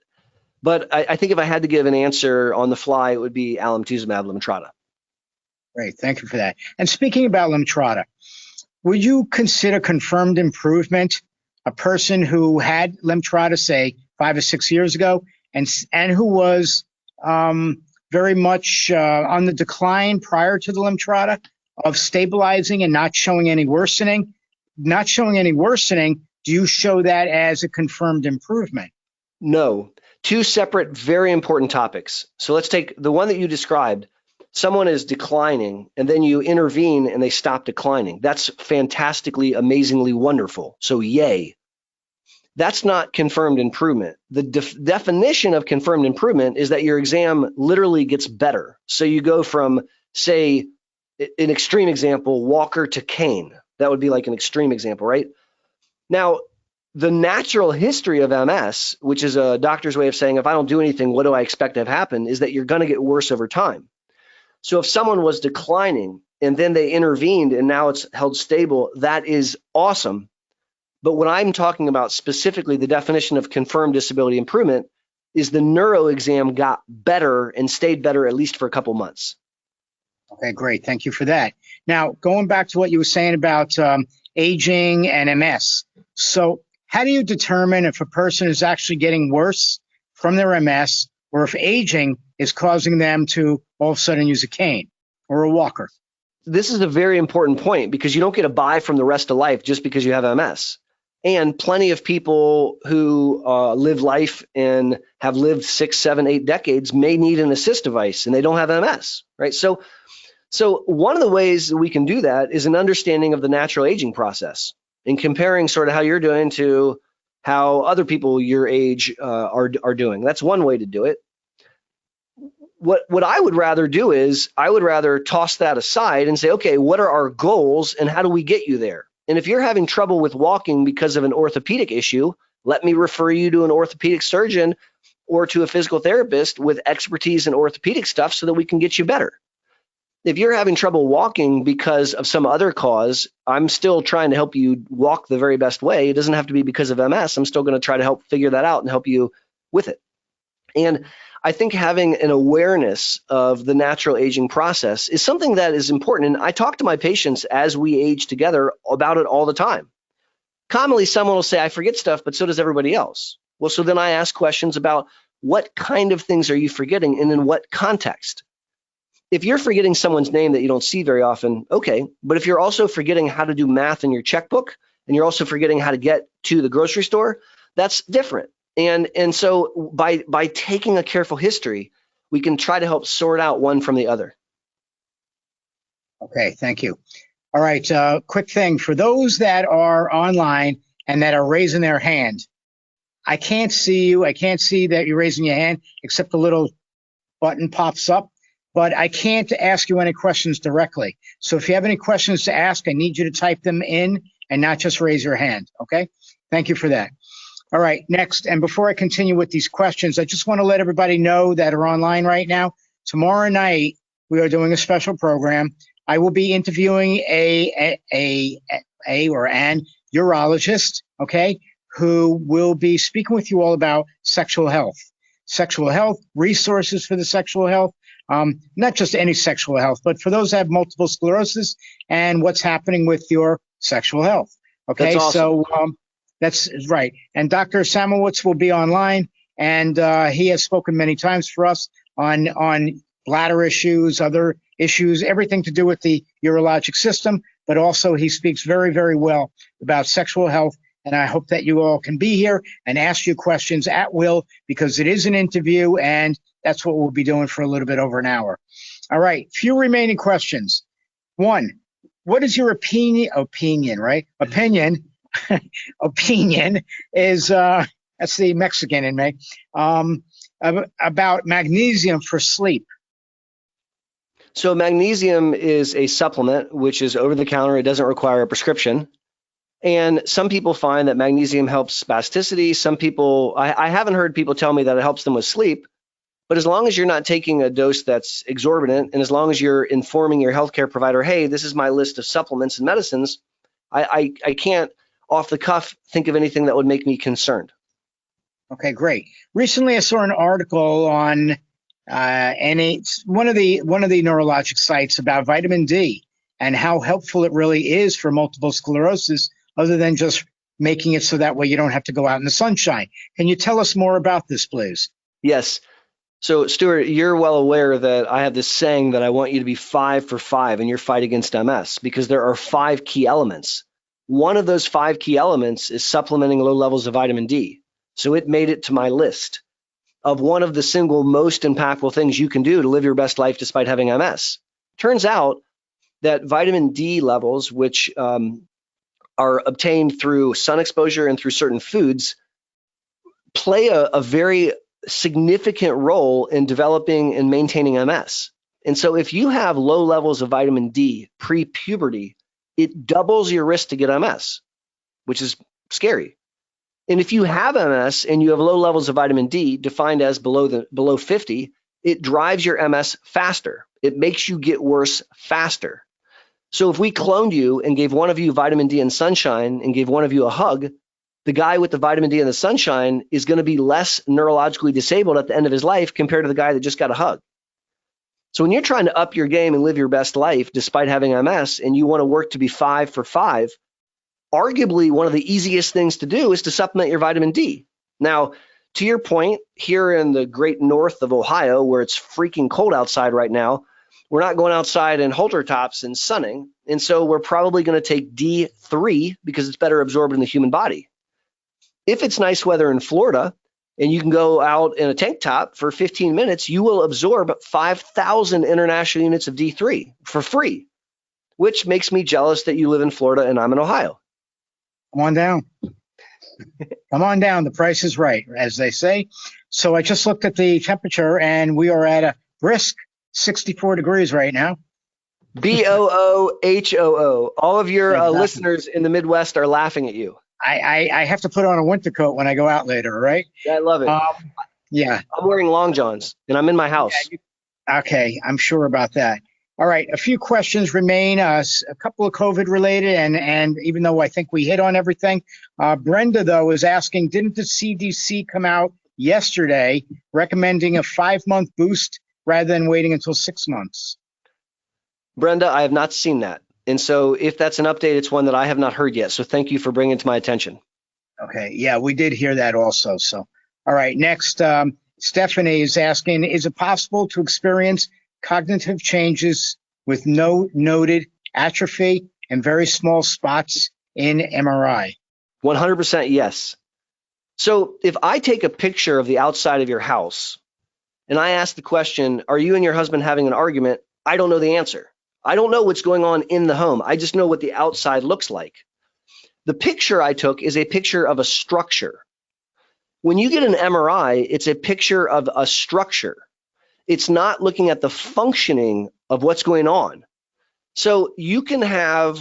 But I think if I had to give an answer on the fly, it would be alemtuzumab Lemtrada. Great, thank you for that. And speaking about Lemtrada, would you consider confirmed improvement a person who had Lemtrada, say, 5 or 6 years ago, and who was very much on the decline prior to the Lemtrada, of stabilizing and not showing any worsening? Not showing any worsening, do you show that as a confirmed improvement? No. Two separate, very important topics. So let's take the one that you described. Someone is declining, and then you intervene and they stop declining. That's fantastically, amazingly wonderful. So yay. That's not confirmed improvement. The definition of confirmed improvement is that your exam literally gets better. So you go from, say, an extreme example, Walker to Kane. That would be like an extreme example, right? Now, the natural history of MS, which is a doctor's way of saying, if I don't do anything, what do I expect to have happen, is that you're going to get worse over time. So if someone was declining and then they intervened and now it's held stable, that is awesome. But what I'm talking about specifically, the definition of confirmed disability improvement, is the neuro exam got better and stayed better at least for a couple months. Okay, great. Thank you for that. Now, going back to what you were saying about aging and MS. So how do you determine if a person is actually getting worse from their MS or if aging is causing them to all of a sudden use a cane or a walker? This is a very important point because you don't get a buy from the rest of life just because you have MS. And plenty of people who live life and have lived 6, 7, 8 decades may need an assist device and they don't have MS, right? So one of the ways that we can do that is an understanding of the natural aging process and comparing sort of how you're doing to how other people your age are doing. That's one way to do it. What I would rather do is I would rather toss that aside and say, okay, what are our goals and how do we get you there? And if you're having trouble with walking because of an orthopedic issue, let me refer you to an orthopedic surgeon or to a physical therapist with expertise in orthopedic stuff so that we can get you better. If you're having trouble walking because of some other cause, I'm still trying to help you walk the very best way. It doesn't have to be because of MS. I'm still going to try to help figure that out and help you with it. And I think having an awareness of the natural aging process is something that is important. And I talk to my patients as we age together about it all the time. Commonly, someone will say, I forget stuff, but so does everybody else. Well, so then I ask questions about what kind of things are you forgetting and in what context? If you're forgetting someone's name that you don't see very often, okay. But if you're also forgetting how to do math in your checkbook and you're also forgetting how to get to the grocery store, that's different. And so by taking a careful history, we can try to help sort out one from the other. Okay, thank you. All right, quick thing. For those that are online and that are raising their hand, I can't see you. I can't see that you're raising your hand, except a little button pops up. But I can't ask you any questions directly. So if you have any questions to ask, I need you to type them in and not just raise your hand, okay? Thank you for that. All right, next, and before I continue with these questions, I just want to let everybody know that are online right now, tomorrow night, we are doing a special program. I will be interviewing an urologist, okay, who will be speaking with you all about sexual health, resources for the sexual health, not just any sexual health, but for those that have multiple sclerosis and what's happening with your sexual health. Okay, That's awesome. So That's right. And Dr. Samowitz will be online, and he has spoken many times for us on bladder issues, other issues, everything to do with the urologic system. But also, he speaks very, very well about sexual health. And I hope that you all can be here and ask you questions at will, because it is an interview, and that's what we'll be doing for a little bit over an hour. All right. Few remaining questions. One, what is your opinion, right? Opinion is, that's the Mexican in me, about magnesium for sleep. So magnesium is a supplement which is over the counter. It doesn't require a prescription. And some people find that magnesium helps spasticity. Some people, I haven't heard people tell me that it helps them with sleep. But as long as you're not taking a dose that's exorbitant, and as long as you're informing your healthcare provider, hey, this is my list of supplements and medicines, I can't off the cuff think of anything that would make me concerned. Okay, great. Recently, I saw an article on and it's one of the neurologic sites about vitamin D and how helpful it really is for multiple sclerosis, other than just making it so that way you don't have to go out in the sunshine. Can you tell us more about this, please? Yes. So, Stuart, you're well aware that I have this saying that I want you to be 5 for 5 in your fight against MS, because there are 5 key elements. One of those 5 key elements is supplementing low levels of vitamin D. So it made it to my list of one of the single most impactful things you can do to live your best life despite having MS. Turns out that vitamin D levels, which are obtained through sun exposure and through certain foods, play a very significant role in developing and maintaining MS. And so if you have low levels of vitamin D pre-puberty, it doubles your risk to get MS, which is scary. And if you have MS and you have low levels of vitamin D, defined as below 50, it drives your MS faster. It makes you get worse faster. So if we cloned you and gave one of you vitamin D and sunshine and gave one of you a hug, the guy with the vitamin D and the sunshine is going to be less neurologically disabled at the end of his life compared to the guy that just got a hug. So when you're trying to up your game and live your best life despite having MS, and you want to work to be 5 for 5, arguably one of the easiest things to do is to supplement your vitamin D. Now, to your point, here in the great north of Ohio, where it's freaking cold outside right now, we're not going outside in halter tops and sunning. And so we're probably going to take D3 because it's better absorbed in the human body. If it's nice weather in Florida and you can go out in a tank top for 15 minutes, you will absorb 5,000 international units of D3 for free, which makes me jealous that you live in Florida and I'm in Ohio. Come on down. Come on down. The price is right, as they say. So I just looked at the temperature, and we are at a brisk 64 degrees right now. BOOHOO. All of your Exactly. listeners in the Midwest are laughing at you. I have to put on a winter coat when I go out later, right? Yeah, I love it. Yeah. I'm wearing long johns, and I'm in my house. Okay, I'm sure about that. All right, a few questions remain, a couple of COVID related, and even though I think we hit on everything, Brenda, though, is asking, didn't the CDC come out yesterday recommending a 5-month boost rather than waiting until 6 months? Brenda, I have not seen that. And so if that's an update, it's one that I have not heard yet. So thank you for bringing it to my attention. Okay, yeah, we did hear that also. So, all right, next, Stephanie is asking, is it possible to experience cognitive changes with no noted atrophy and very small spots in MRI? 100% yes. So if I take a picture of the outside of your house and I ask the question, are you and your husband having an argument? I don't know the answer. I don't know what's going on in the home. I just know what the outside looks like. The picture I took is a picture of a structure. When you get an MRI, it's a picture of a structure. It's not looking at the functioning of what's going on. So you can have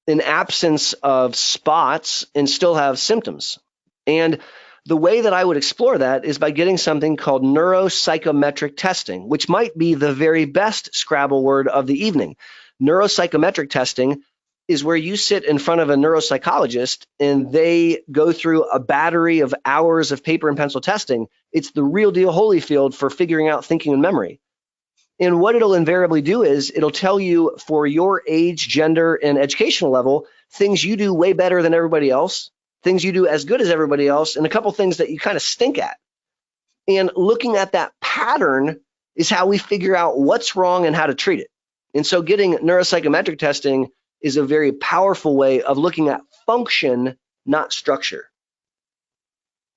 an absence of spots and still have symptoms. And the way that I would explore that is by getting something called neuropsychometric testing, which might be the very best Scrabble word of the evening. Neuropsychometric testing is where you sit in front of a neuropsychologist and they go through a battery of hours of paper and pencil testing. It's the real deal Holyfield for figuring out thinking and memory. And what it'll invariably do is it'll tell you for your age, gender, and educational level, things you do way better than everybody else, things you do as good as everybody else, and a couple things that you kind of stink at. And looking at that pattern is how we figure out what's wrong and how to treat it. And so getting neuropsychometric testing is a very powerful way of looking at function, not structure.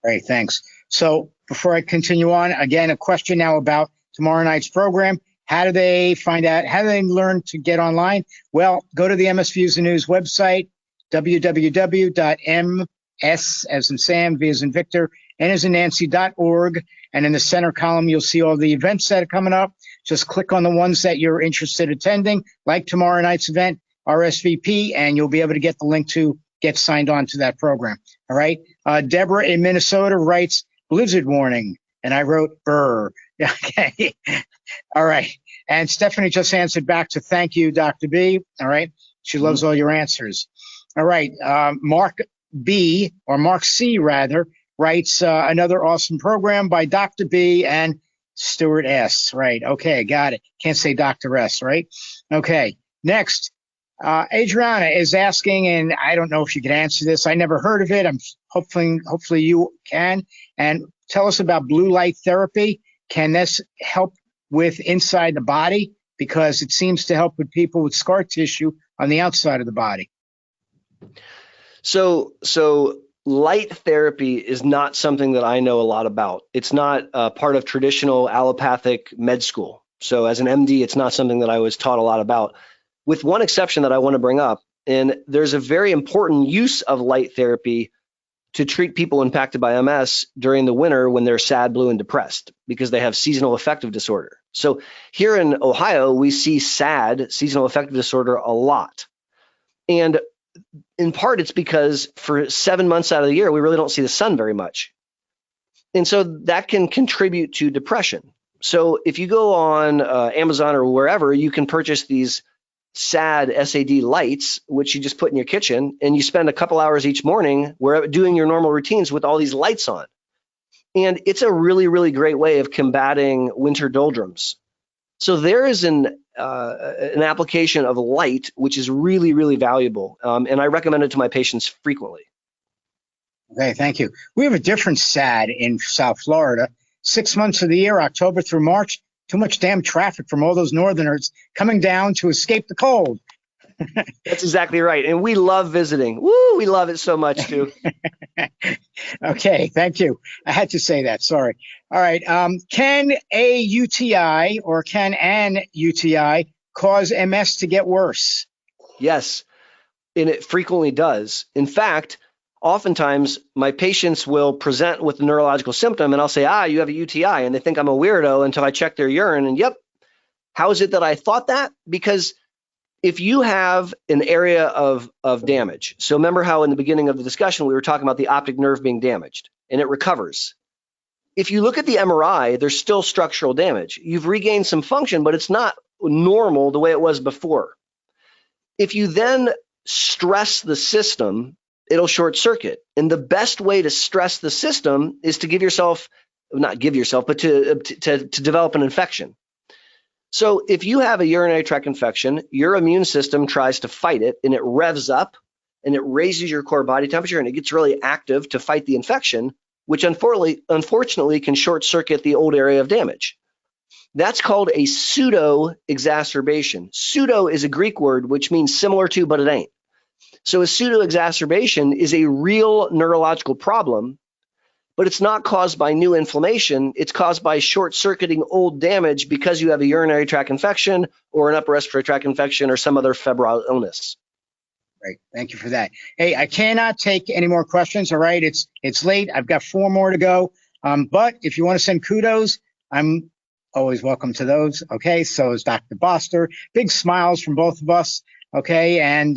Great, thanks. So before I continue on, again, a question now about tomorrow night's program. How do they find out? How do they learn to get online? Well, go to the MS Views the News website, www.ms as in Sam, V as in Victor, N as in Nancy.org. And in the center column, you'll see all the events that are coming up. Just click on the ones that you're interested in attending, like tomorrow night's event, RSVP, and you'll be able to get the link to get signed on to that program. All right. Deborah in Minnesota writes, blizzard warning. And I wrote, brr. Okay. All right. And Stephanie just answered back to thank you, Dr. B. All right. She loves all your answers. All right. Mark B, or Mark C, rather, writes another awesome program by Dr. B and Stuart S. Right. Okay. Got it. Can't say Dr. S. Right. Okay. Next. Adriana is asking, and I don't know if you can answer this. I never heard of it. I'm hopefully you can. And tell us about blue light therapy. Can this help with inside the body? Because it seems to help with people with scar tissue on the outside of the body. So light therapy is not something that I know a lot about. It's not part of traditional allopathic med school. So as an MD, it's not something that I was taught a lot about, with one exception that I want to bring up. And there's a very important use of light therapy to treat people impacted by MS during the winter when they're sad, blue, and depressed, because they have seasonal affective disorder. So here in Ohio, we see SAD, seasonal affective disorder, a lot. And in part, it's because for 7 months out of the year, we really don't see the sun very much. And so that can contribute to depression. So if you go on Amazon or wherever, you can purchase these SAD lights, which you just put in your kitchen, and you spend a couple hours each morning doing your normal routines with all these lights on. And it's a really, really great way of combating winter doldrums. So there is an application of light, which is really, really valuable. And I recommend it to my patients frequently. Okay, thank you. We have a different SAD in South Florida. 6 months of the year, October through March, too much damn traffic from all those northerners coming down to escape the cold. That's exactly right. And we love visiting. Woo, we love it so much too. Okay, thank you. I had to say that, sorry. All right, can a UTI or can an UTI cause MS to get worse? Yes, and it frequently does. In fact, oftentimes my patients will present with a neurological symptom and I'll say, you have a UTI, and they think I'm a weirdo until I check their urine and yep. How is it that I thought that? Because if you have an area of damage, so remember how in the beginning of the discussion we were talking about the optic nerve being damaged and it recovers. If you look at the MRI, there's still structural damage. You've regained some function, but it's not normal the way it was before. If you then stress the system, it'll short circuit. And the best way to stress the system is to to develop an infection. So if you have a urinary tract infection, your immune system tries to fight it and it revs up and it raises your core body temperature and it gets really active to fight the infection, which unfortunately can short circuit the old area of damage. That's called a pseudo exacerbation. Pseudo is a Greek word which means similar to, but it ain't. So a pseudo exacerbation is a real neurological problem, but it's not caused by new inflammation. It's caused by short-circuiting old damage because you have a urinary tract infection or an upper respiratory tract infection or some other febrile illness. Great, thank you for that. Hey, I cannot take any more questions, all right? It's late, I've got 4 more to go. But if you want to send kudos, I'm always welcome to those, okay? So is Dr. Boster. Big smiles from both of us, okay? And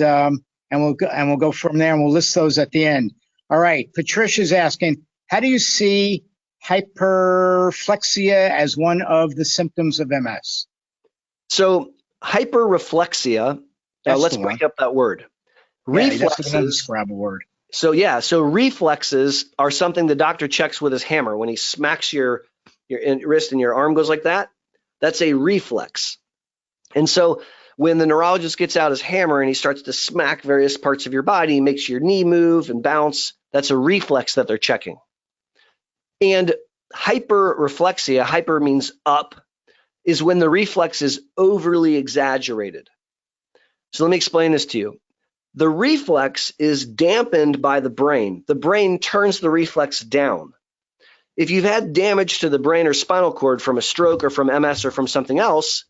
we'll go from there and we'll list those at the end. All right, Patricia's asking, how do you see hyperreflexia as one of the symptoms of MS? So hyperreflexia, let's break up that word. Reflexes. That's an undescribable word. So reflexes are something the doctor checks with his hammer. When he smacks your wrist and your arm goes like that, that's a reflex. And so when the neurologist gets out his hammer and he starts to smack various parts of your body, he makes your knee move and bounce, That's a reflex that they're checking. And hyperreflexia, hyper means up, is when the reflex is overly exaggerated. So let me explain this to you. The reflex is dampened by the brain. The brain turns the reflex down. If you've had damage to the brain or spinal cord from a stroke or from MS or from something else,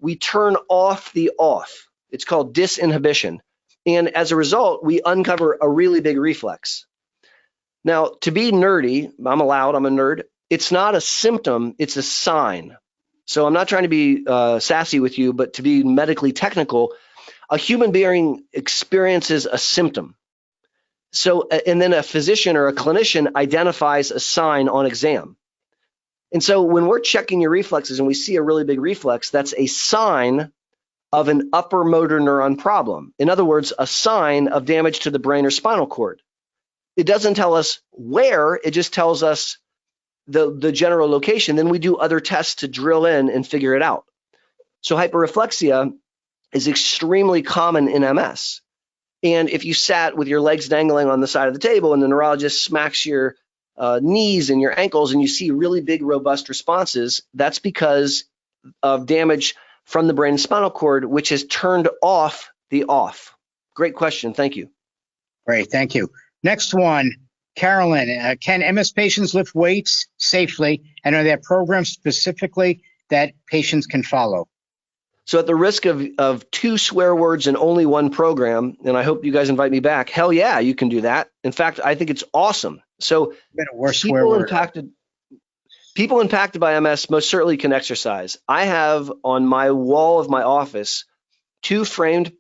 we turn off the off. It's called disinhibition. And as a result, we uncover a really big reflex. Now, to be nerdy, I'm allowed, I'm a nerd. It's not a symptom, it's a sign. So I'm not trying to be sassy with you, but to be medically technical, a human being experiences a symptom. So, and then a physician or a clinician identifies a sign on exam. And so when we're checking your reflexes and we see a really big reflex, that's a sign of an upper motor neuron problem. In other words, a sign of damage to the brain or spinal cord. It doesn't tell us where, it just tells us the general location. Then we do other tests to drill in and figure it out. So hyperreflexia is extremely common in MS. And if you sat with your legs dangling on the side of the table and the neurologist smacks your knees and your ankles and you see really big, robust responses, that's because of damage from the brain and spinal cord, which has turned off the off. Great question. Thank you. Great. Thank you. Next one, Carolyn. Can MS patients lift weights safely, and are there programs specifically that patients can follow? So at the risk of 2 swear words and only 1 program, and I hope you guys invite me back, hell yeah, you can do that. In fact, I think it's awesome. So people impacted by MS most certainly can exercise. I have on my wall of my office 2 framed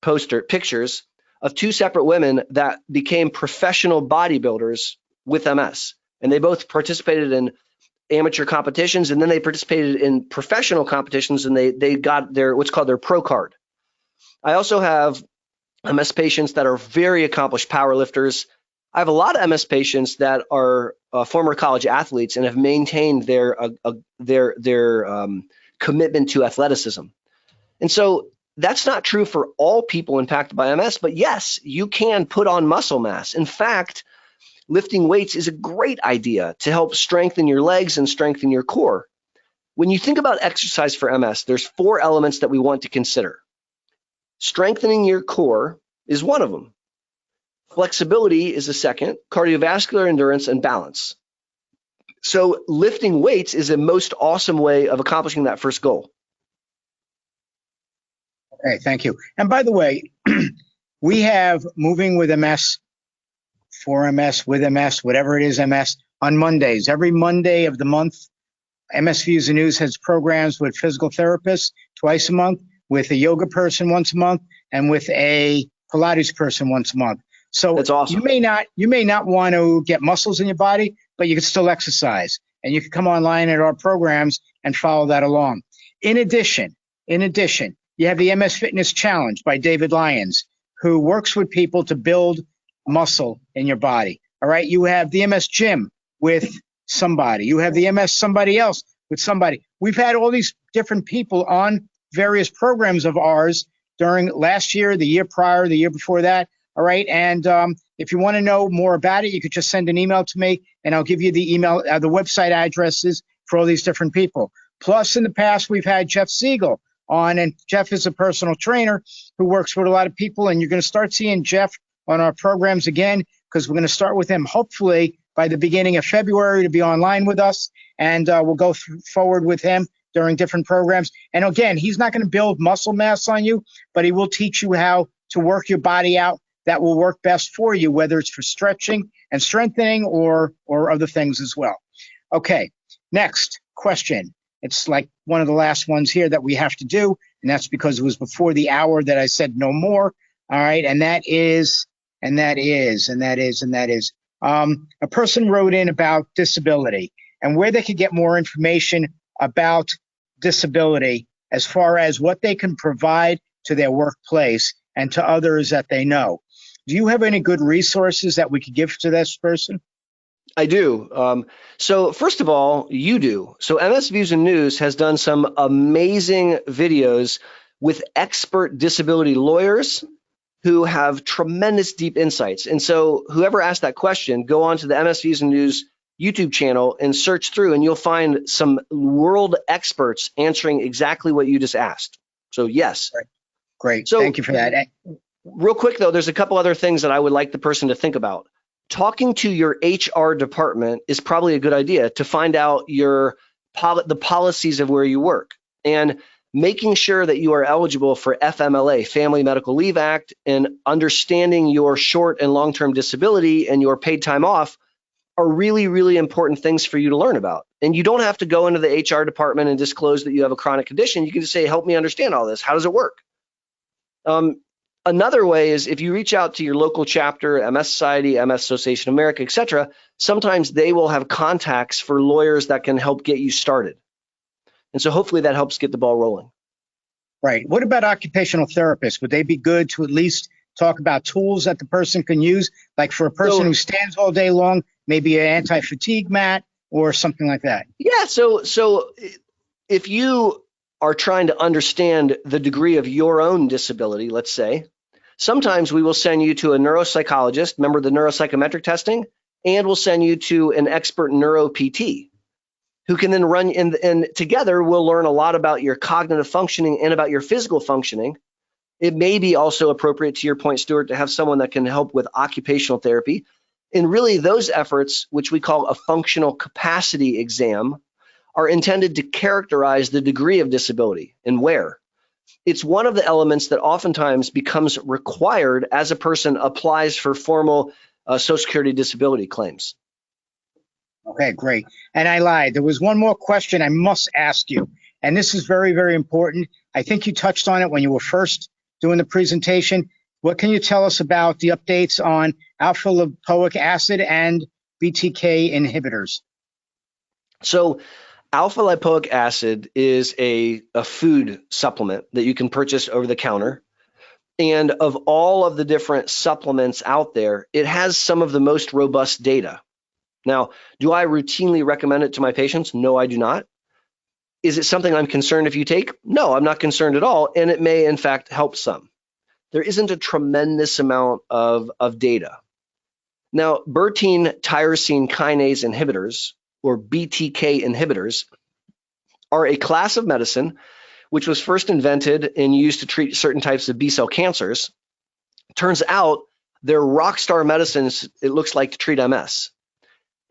pictures of 2 separate women that became professional bodybuilders with MS. And they both participated in amateur competitions, and then they participated in professional competitions, and they got their what's called their pro card. I also have MS patients that are very accomplished powerlifters. I have a lot of MS patients that are former college athletes and have maintained their commitment to athleticism. And so that's not true for all people impacted by MS, but yes, you can put on muscle mass. In fact, lifting weights is a great idea to help strengthen your legs and strengthen your core. When you think about exercise for MS, there's 4 elements that we want to consider. Strengthening your core is one of them. Flexibility is the second, cardiovascular endurance, and balance. So lifting weights is a most awesome way of accomplishing that first goal. Okay, thank you. And by the way, we have Moving with MS, for MS, with MS, whatever it is, MS, on Mondays. Every Monday of the month, MS Views and News has programs with physical therapists twice a month, with a yoga person once a month, and with a Pilates person once a month. So that's awesome. You may not want to get muscles in your body, but you can still exercise. And you can come online at our programs and follow that along. In addition, you have the MS Fitness Challenge by David Lyons, who works with people to build muscle in your body. All right. You have the MS Gym with somebody. You have the MS somebody else with somebody. We've had all these different people on various programs of ours during last year, the year prior, the year before that. All right. And if you want to know more about it, you could just send an email to me and I'll give you the email, the website addresses for all these different people. Plus, in the past, we've had Jeff Siegel on, and Jeff is a personal trainer who works with a lot of people. And you're going to start seeing Jeff on our programs again, because we're going to start with him hopefully by the beginning of February to be online with us. And we'll go forward with him during different programs. And again, he's not going to build muscle mass on you, but he will teach you how to work your body out that will work best for you, whether it's for stretching and strengthening or other things as well. Okay, next question. It's like one of the last ones here that we have to do, and that's because it was before the hour that I said no more. All right, and that is, a person wrote in about disability and where they could get more information about disability as far as what they can provide to their workplace and to others that they know. Do you have any good resources that we could give to this person? I do. So first of all, you do. So MS Views and News has done some amazing videos with expert disability lawyers, who have tremendous deep insights. And so whoever asked that question, go on to the MS Views and News YouTube channel and search through, and you'll find some world experts answering exactly what you just asked. So yes. Great. So, thank you for that. Real quick though, there's a couple other things that I would like the person to think about. Talking to your HR department is probably a good idea to find out the policies of where you work, and making sure that you are eligible for FMLA, Family Medical Leave Act, and understanding your short and long-term disability and your paid time off are really, really important things for you to learn about. And you don't have to go into the HR department and disclose that you have a chronic condition. You can just say, help me understand all this. How does it work? Another way is if you reach out to your local chapter, MS Society, MS Association of America, et cetera, sometimes they will have contacts for lawyers that can help get you started. And so hopefully that helps get the ball rolling. Right. What about occupational therapists? Would they be good to at least talk about tools that the person can use? Like for a person who stands all day long, maybe an anti-fatigue mat or something like that? Yeah. So if you are trying to understand the degree of your own disability, let's say, sometimes we will send you to a neuropsychologist, remember the neuropsychometric testing, and we'll send you to an expert neuro-PT who can then run, and together we'll learn a lot about your cognitive functioning and about your physical functioning. It may be also appropriate, to your point, Stuart, to have someone that can help with occupational therapy. And really those efforts, which we call a functional capacity exam, are intended to characterize the degree of disability and where. It's one of the elements that oftentimes becomes required as a person applies for formal Social Security disability claims. Okay, great. And I lied. There was one more question I must ask you, and this is very, very important. I think you touched on it when you were first doing the presentation. What can you tell us about the updates on alpha-lipoic acid and BTK inhibitors? So alpha-lipoic acid is a food supplement that you can purchase over the counter. And of all of the different supplements out there, it has some of the most robust data. Now, do I routinely recommend it to my patients? No, I do not. Is it something I'm concerned if you take? No, I'm not concerned at all. And it may, in fact, help some. There isn't a tremendous amount of data. Now, butyrate tyrosine kinase inhibitors, or BTK inhibitors, are a class of medicine which was first invented and used to treat certain types of B-cell cancers. Turns out they're rock star medicines, it looks like, to treat MS.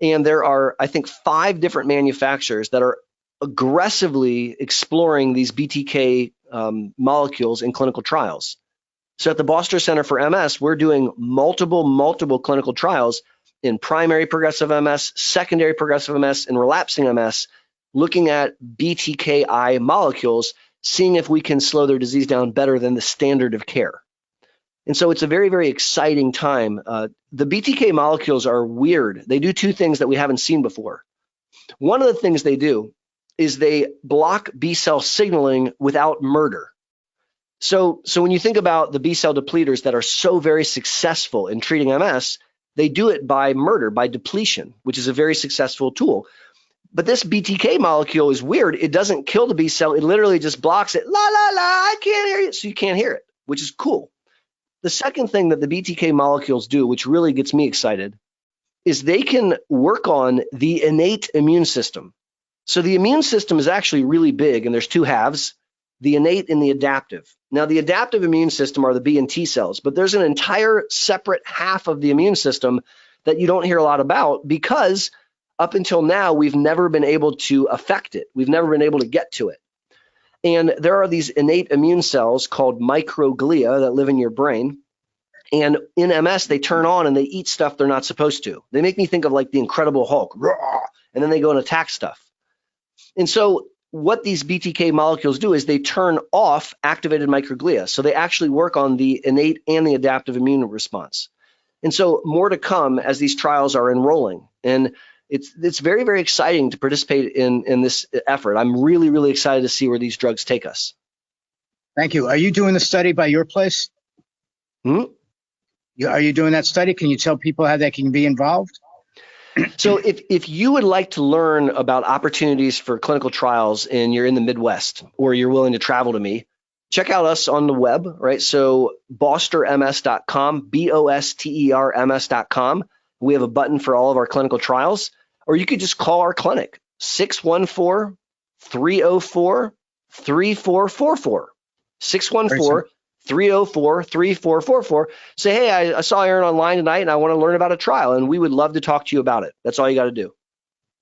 And there are, I think, 5 different manufacturers that are aggressively exploring these BTK molecules in clinical trials. So at the Boster Center for MS, we're doing multiple clinical trials in primary progressive MS, secondary progressive MS, and relapsing MS, looking at BTKI molecules, seeing if we can slow their disease down better than the standard of care. And so it's a very, very exciting time. The BTK molecules are weird. They do 2 things that we haven't seen before. One of the things they do is they block B-cell signaling without murder. So when you think about the B-cell depleters that are so very successful in treating MS, they do it by murder, by depletion, which is a very successful tool. But this BTK molecule is weird. It doesn't kill the B-cell. It literally just blocks it. La, la, la, I can't hear you. So you can't hear it, which is cool. The second thing that the BTK molecules do, which really gets me excited, is they can work on the innate immune system. So the immune system is actually really big, and there's 2 halves, the innate and the adaptive. Now, the adaptive immune system are the B and T cells, but there's an entire separate half of the immune system that you don't hear a lot about because up until now, we've never been able to affect it. We've never been able to get to it. And there are these innate immune cells called microglia that live in your brain. And in MS, they turn on and they eat stuff they're not supposed to. They make me think of like the Incredible Hulk, and then they go and attack stuff. And so what these BTK molecules do is they turn off activated microglia. So they actually work on the innate and the adaptive immune response. And so more to come as these trials are enrolling. And it's very, very exciting to participate in this effort. I'm really, really excited to see where these drugs take us. Thank you. Are you doing the study by your place? Are you doing that study? Can you tell people how they can be involved? So if you would like to learn about opportunities for clinical trials and you're in the Midwest or you're willing to travel to me, check out us on the web, right? So bosterms.com, BOSTERMS.com. We have a button for all of our clinical trials, or you could just call our clinic, 614-304-3444. 614-304-3444. Say, hey, I saw Aaron online tonight and I want to learn about a trial, and we would love to talk to you about it. That's all you got to do.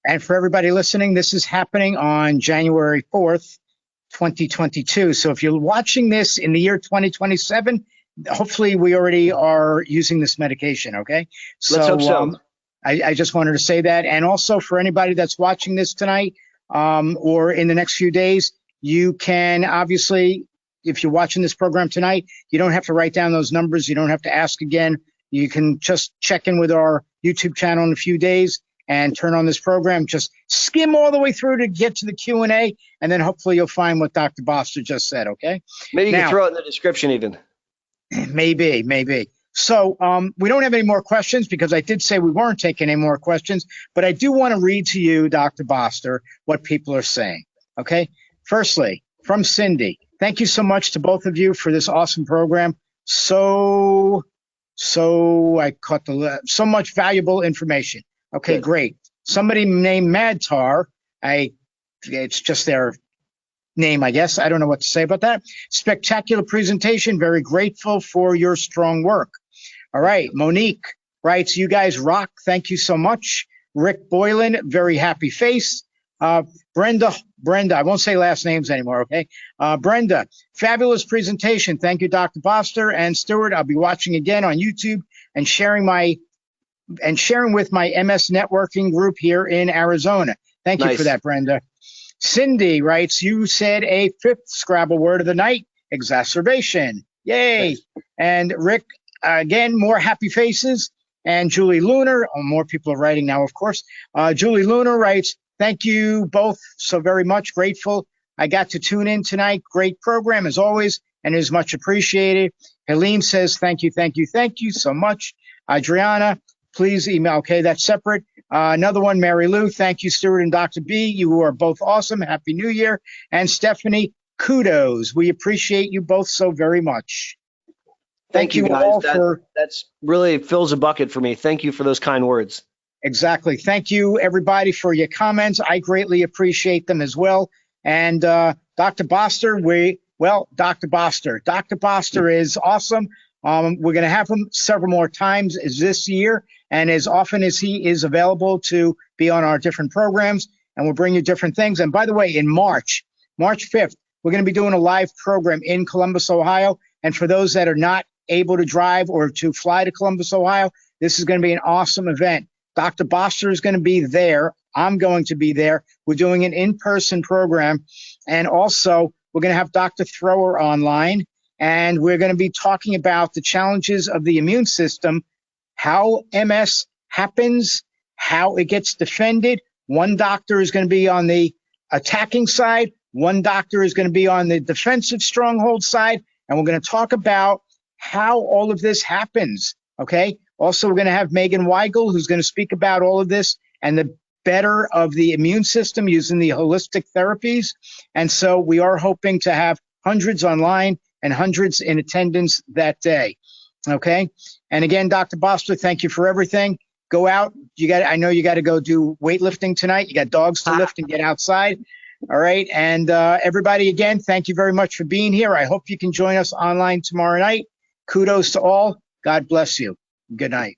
And for everybody listening, this is happening on January 4th, 2022. So if you're watching this in the year 2027, hopefully we already are using this medication, okay? Let's hope so. I just wanted to say that. And also for anybody that's watching this tonight or in the next few days, you can obviously, if you're watching this program tonight, you don't have to write down those numbers. You don't have to ask again. You can just check in with our YouTube channel in a few days and turn on this program. Just skim all the way through to get to the Q&A, and then hopefully you'll find what Dr. Boster just said, okay? Maybe you can throw it in the description even. Maybe. So we don't have any more questions because I did say we weren't taking any more questions, but I do want to read to you, Dr. Boster, what people are saying, okay? Firstly, from Cindy, thank you so much to both of you for this awesome program. So much valuable information. Okay, Good. Great. Somebody named Madtar, it's just their name, I guess. I don't know what to say about that. Spectacular presentation. Very grateful for your strong work. All right. Monique writes, you guys rock. Thank you so much. Rick Boylan, very happy face. Brenda, I won't say last names anymore, okay? Brenda, fabulous presentation. Thank you, Dr. Boster and Stuart. I'll be watching again on YouTube and sharing with my MS networking group here in Arizona. Thank you for that, Brenda. Cindy writes, you said a fifth Scrabble word of the night, exacerbation. Yay. Nice. And Rick, again, more happy faces. And Julie Lunar, more people are writing now, of course. Julie Lunar writes, thank you both so very much. Grateful I got to tune in tonight. Great program as always, and is much appreciated. Helene says, thank you so much. Adriana, please email. Okay, that's separate. Another one, Mary Lou. Thank you, Stuart and Dr. B. You are both awesome. Happy New Year. And Stephanie, kudos. We appreciate you both so very much. Thank you guys. All that's really fills a bucket for me. Thank you for those kind words. Exactly. Thank you, everybody, for your comments. I greatly appreciate them as well. And Dr. Boster, Dr. Boster is awesome. We're going to have him several more times this year, and as often as he is available to be on our different programs, and we'll bring you different things. And by the way, in March 5th, we're going to be doing a live program in Columbus, Ohio. And for those that are not able to drive or to fly to Columbus, Ohio, this is going to be an awesome event. Dr. Boster is going to be there. I'm going to be there. We're doing an in-person program. And also, we're going to have Dr. Thrower online. And we're going to be talking about the challenges of the immune system, how MS happens, how it gets defended. One doctor is going to be on the attacking side. One doctor is going to be on the defensive stronghold side. And we're going to talk about how all of this happens, okay? Also, we're going to have Megan Weigel, who's going to speak about all of this and the better of the immune system using the holistic therapies. And so we are hoping to have hundreds online and hundreds in attendance that day, okay? And again, Dr. Boster, thank you for everything. Go out. I know you got to go do weightlifting tonight. You got dogs to lift and get outside. All right. And everybody, again, thank you very much for being here. I hope you can join us online tomorrow night. Kudos to all. God bless you. Good night.